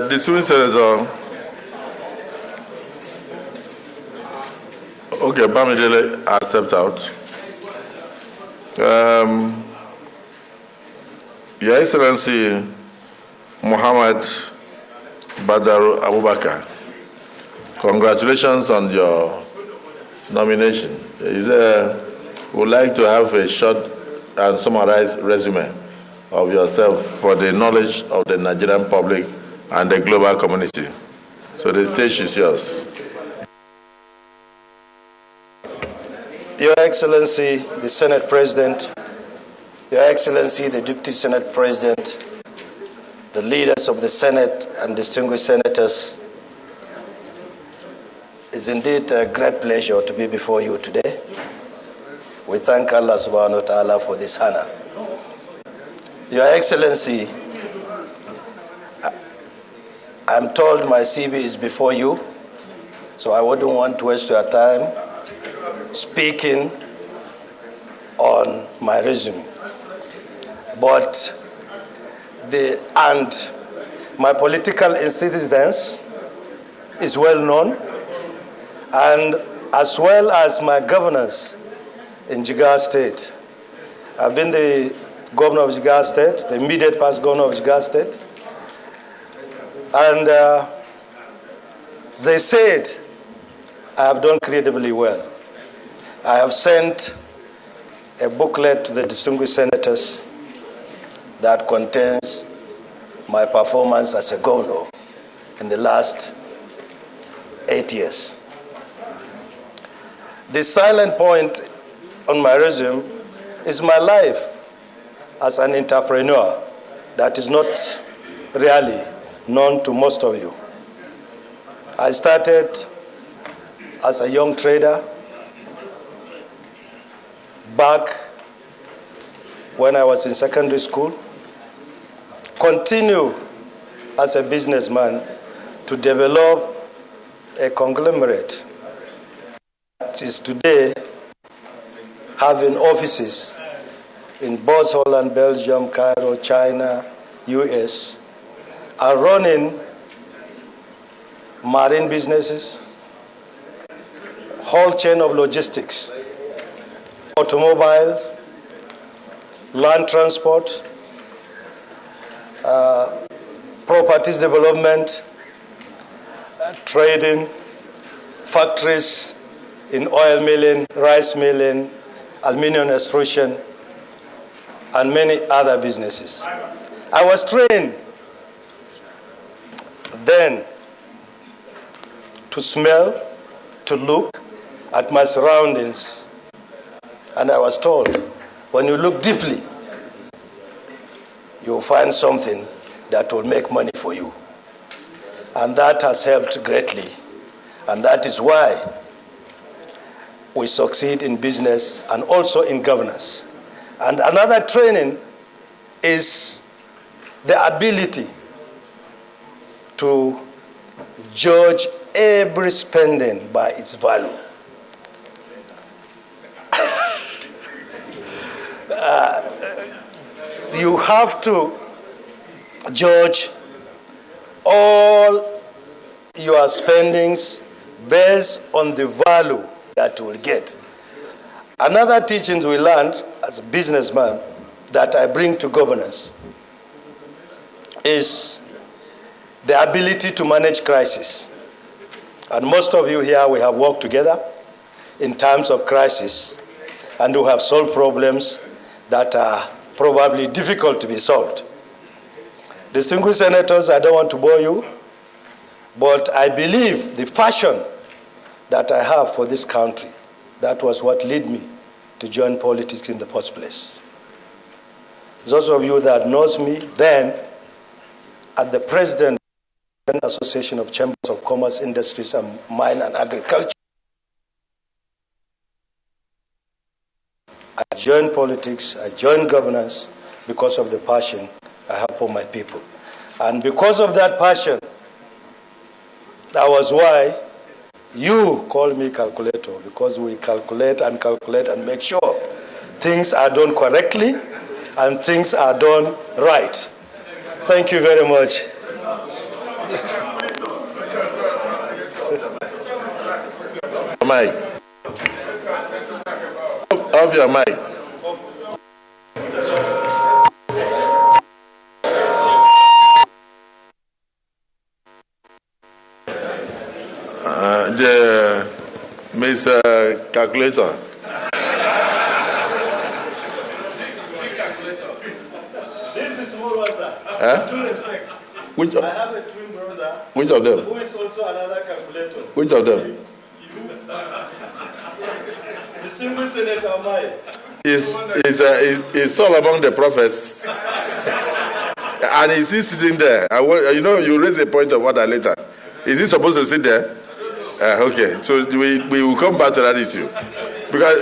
Distinguished Senator. Okay, Bamidele has stepped out. Your Excellency Muhammad Badaro Abubakar, congratulations on your nomination. Would like to have a short and summarized resume of yourself for the knowledge of the Nigerian public and the global community. So the stage is yours. Your Excellency, the Senate President, Your Excellency, the Deputy Senate President, the leaders of the Senate and distinguished senators, it's indeed a great pleasure to be before you today. We thank Allah subhanahu wa ta'ala for this honor. Your Excellency, I'm told my CV is before you, so I wouldn't want to waste your time speaking on my resume. But my political antecedents is well known, and as well as my governance in Jigawa State. I've been the governor of Jigawa State, the immediate past governor of Jigawa State. And they said I have done credibly well. I have sent a booklet to the distinguished senators that contains my performance as a governor in the last 8 years. The silent point on my resume is my life as an entrepreneur that is not really known to most of you. I started as a young trader back when I was in secondary school, continue as a businessman to develop a conglomerate that is today having offices in both Holland, Belgium, Cairo, China, US, are running marine businesses, whole chain of logistics, automobiles, land transport, properties development, trading, factories in oil milling, rice milling, aluminum extrusion, and many other businesses. I was trained then to smell, to look at my surroundings, And I was told, when you look deeply, you'll find something that will make money for you. And that has helped greatly. And that is why we succeed in business and also in governance. And another training is the ability to judge every spending by its value. You have to judge all your spendings based on the value that you will get. Another teachings we learned as a businessman that I bring to governance is the ability to manage crisis. And most of you here, we have worked together in times of crisis, and we have solved problems that are probably difficult to be solved. Distinguished senators, I don't want to bore you, but I believe the passion that I have for this country, that was what led me to join politics in the first place. Those of you that knows me, then, at the President Association of Chambers of Commerce, Industries, and Mine and Agriculture, I joined politics, I joined governance because of the passion I have for my people. And because of that passion, that was why you call me calculator, because we calculate and make sure things are done correctly and things are done right. Thank you very much. Mic. Off your mic. The Mr. Calculator. This is the small one, sir. Huh? Due respect. Which I have a twin brother. Which of them? Who is also another calculator. Which of them? The single senator of mine. Is all among the prophets. And is he sitting there? You raise a point of order later. Is he supposed to sit there? Okay, so we will come back to that issue. Because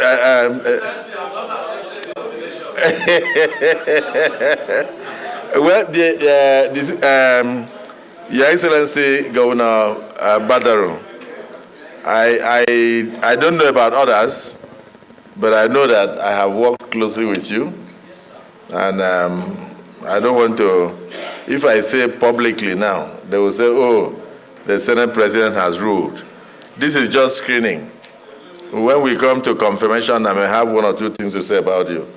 well, Your Excellency Governor Badaro, I don't know about others, but I know that I have worked closely with you, and I don't want to, if I say publicly now, they will say, oh, the Senate President has ruled. This is just screening. When we come to confirmation, I may have one or two things to say about you.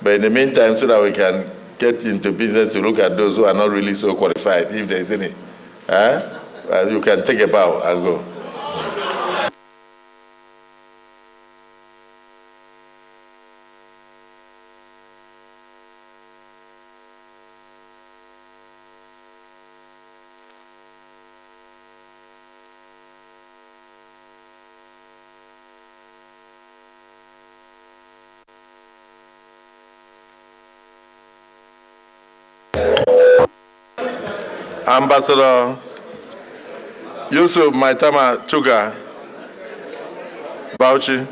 But in the meantime, so that we can get into business to look at those who are not really so qualified, if there is any. You can take a bow and go. Ambassador Yusuf Maitama Tuggar, Bauchi.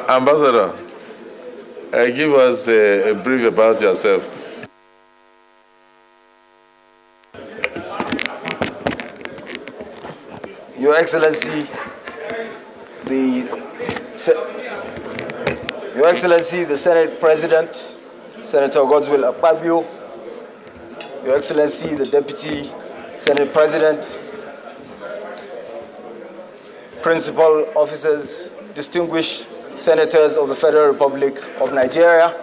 Ambassador, give us a brief about yourself. Your Excellency, the Senate President, Senator Godswill Akpabio, Your Excellency, the Deputy Senate President, Principal Officers, distinguished Senators of the Federal Republic of Nigeria.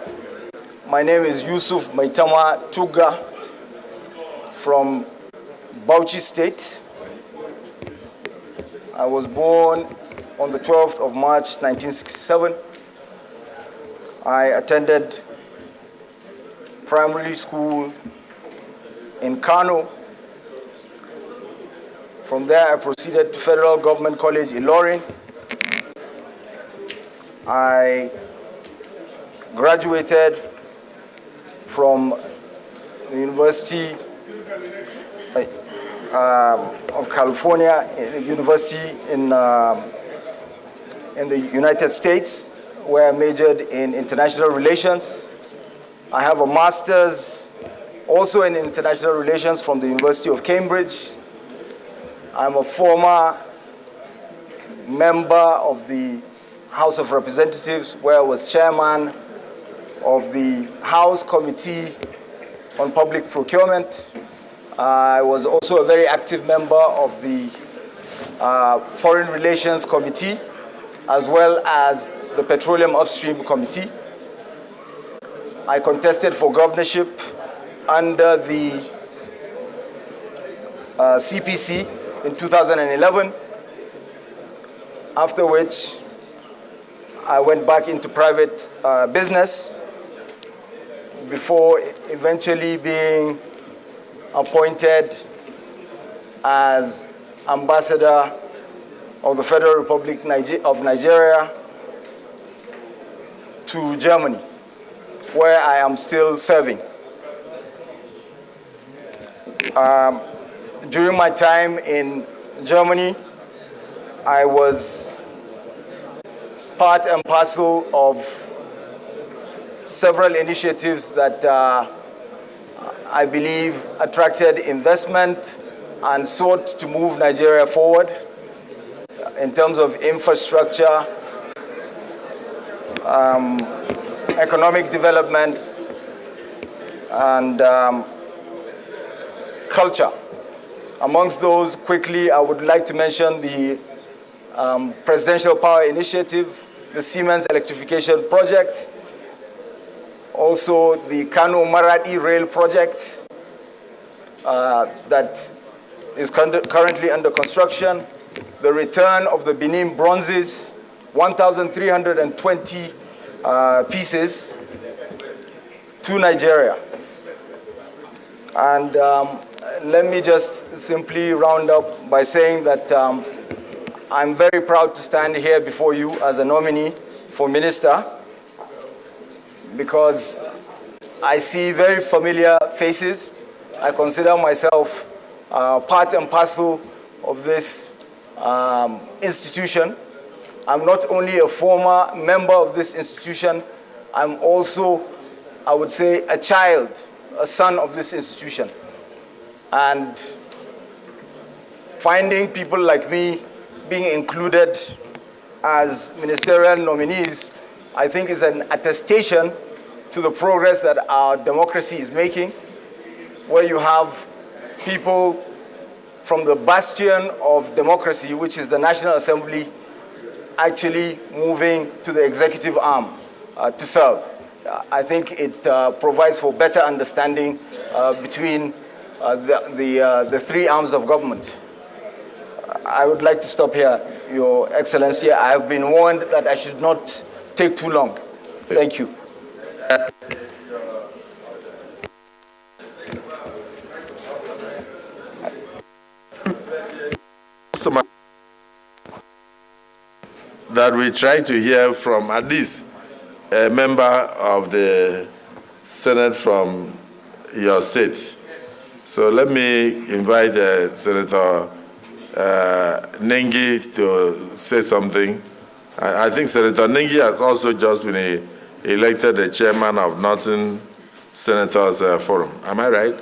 My name is Yusuf Maitama Tuggar from Bauchi State. I was born on the 12th of March, 1967. I attended primary school in Kano. From there, I proceeded to Federal Government College Ilorin. I graduated from the University of California, University in the United States, where I majored in international relations. I have a master's also in international relations from the University of Cambridge. I'm a former member of the House of Representatives, where I was chairman of the House Committee on Public Procurement. I was also a very active member of the Foreign Relations Committee, as well as the Petroleum Upstream Committee. I contested for governorship under the CPC in 2011, after which I went back into private business before eventually being appointed as ambassador of the Federal Republic of Nigeria to Germany, where I am still serving. During my time in Germany, I was part and parcel of several initiatives that I believe attracted investment and sought to move Nigeria forward in terms of infrastructure, economic development, and culture. Amongst those, quickly, I would like to mention the Presidential Power Initiative, the Siemens Electrification Project, also the Kano-Maradi Rail Project that is currently under construction, the return of the Benin bronzes, 1,320 pieces to Nigeria. And let me just simply round up by saying that I'm very proud to stand here before you as a nominee for minister, because I see very familiar faces. I consider myself part and parcel of this institution. I'm not only a former member of this institution, I'm also, I would say, a child, a son of this institution. And finding people like me being included as ministerial nominees, I think is an attestation to the progress that our democracy is making, where you have people from the bastion of democracy, which is the National Assembly, actually moving to the executive arm to serve. I think it provides for better understanding between the three arms of government. I would like to stop here. Your Excellency. I have been warned that I should not take too long. Thank you. That we try to hear from at least a member of the Senate from your state. So let me invite Senator Nengi to say something. I think Senator Nengi has also just been elected the chairman of Northern Senators Forum. Am I right?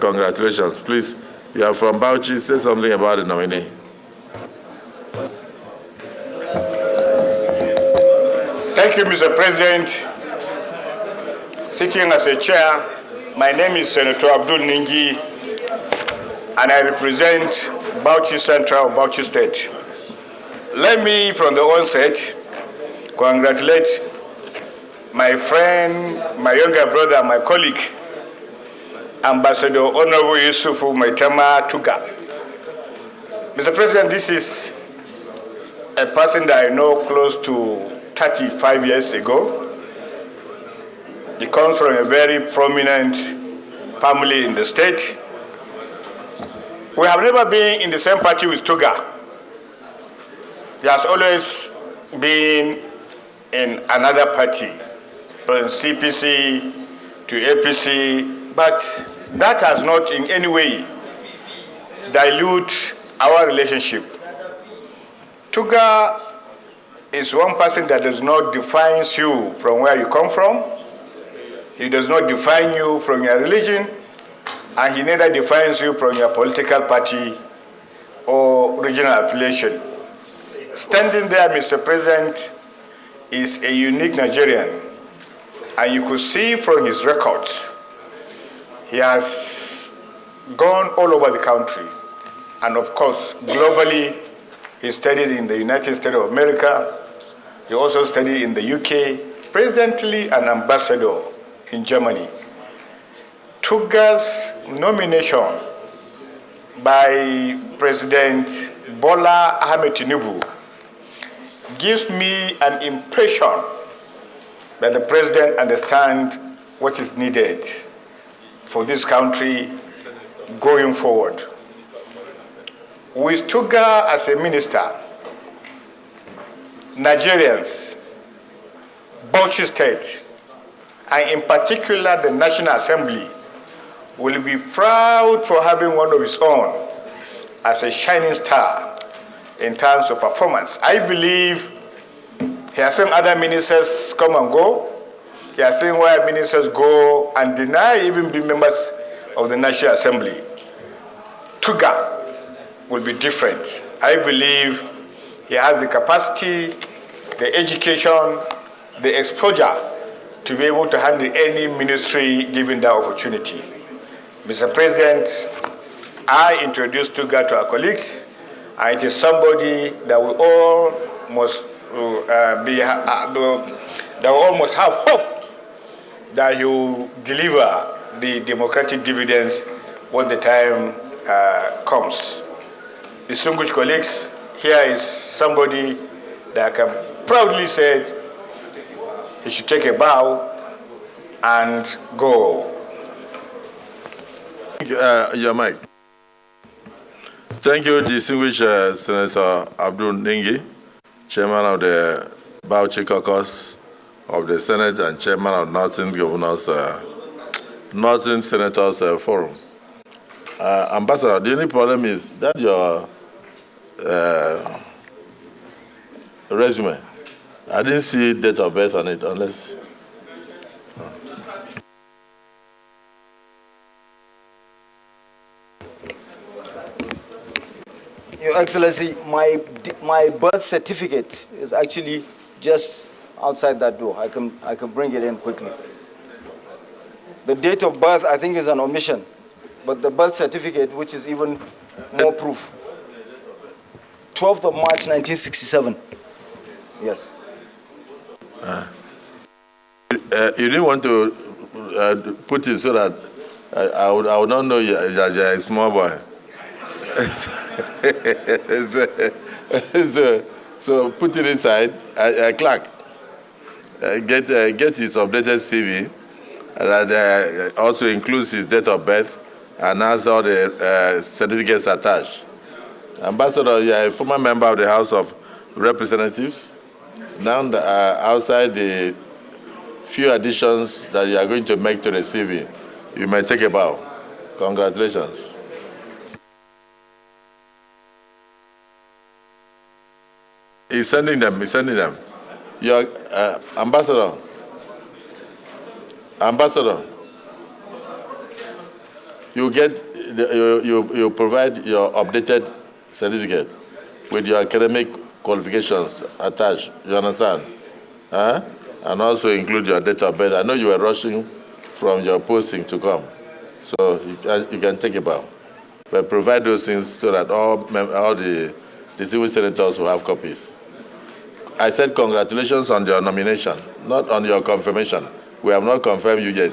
Congratulations. Please, you are from Bauchi. Say something about the nominee. Thank you, Mr. President. Sitting as a chair, my name is Senator Abdul Ningi, and I represent Bauchi Central, Bauchi State. Let me, from the onset, congratulate my friend, my younger brother, my colleague, Ambassador Honorable Yusuf Maitama Tuggar. Mr. President, this is a person that I know close to 35 years ago. He comes from a very prominent family in the state. We have never been in the same party with Tuggar. He has always been in another party, from CPC to APC, but that has not in any way dilute our relationship. Tuggar is one person that does not define you from where you come from. He does not define you from your religion, and he neither defines you from your political party or regional affiliation. Standing there, Mr. President, is a unique Nigerian, and you could see from his records, he has gone all over the country, and of course, globally, he studied in the United States of America. He also studied in the UK, presently an ambassador in Germany. Tuggar's nomination by President Bola Ahmed Tinubu gives me an impression that the president understands what is needed for this country going forward. With Tuggar as a minister, Nigerians, Bauchi State, and in particular the National Assembly, will be proud for having one of its own as a shining star in terms of performance. I believe he has seen other ministers come and go. He has seen where ministers go and deny even being members of the National Assembly. Tuggar will be different. I believe he has the capacity, the education, the exposure to be able to handle any ministry given that opportunity. Mr. President, I introduced Tuggar to our colleagues, and it is somebody that we all must have hope that he will deliver the democratic dividends when the time comes. Distinguished colleagues, here is somebody that I can proudly say he should take a bow and go. Your mic. Thank you, distinguished Senator Abdul Ningi, Chairman of the Bauchi Caucus of the Senate and Chairman of Northern Senators Forum. Ambassador, the only problem is that your resume, I didn't see date of birth on it unless. Your Excellency, my birth certificate is actually just outside that door. I can bring it in quickly. The date of birth, I think, is an omission, but the birth certificate, which is even more proof. 12th of March, 1967. Yes. You didn't want to put it so that I would not know you're a small boy. So put it inside, clerk. Get his updated CV that also includes his date of birth and has all the certificates attached. Ambassador, you are a former member of the House of Representatives. Now, outside the few additions that you are going to make to the CV, you may take a bow. Congratulations. He's sending them. Your ambassador, you provide your updated certificate with your academic qualifications attached. You understand? And also include your date of birth. I know you were rushing from your posting to come, so you can take a bow. But provide those things so that all the civil senators will have copies. I said congratulations on your nomination, not on your confirmation. We have not confirmed you yet.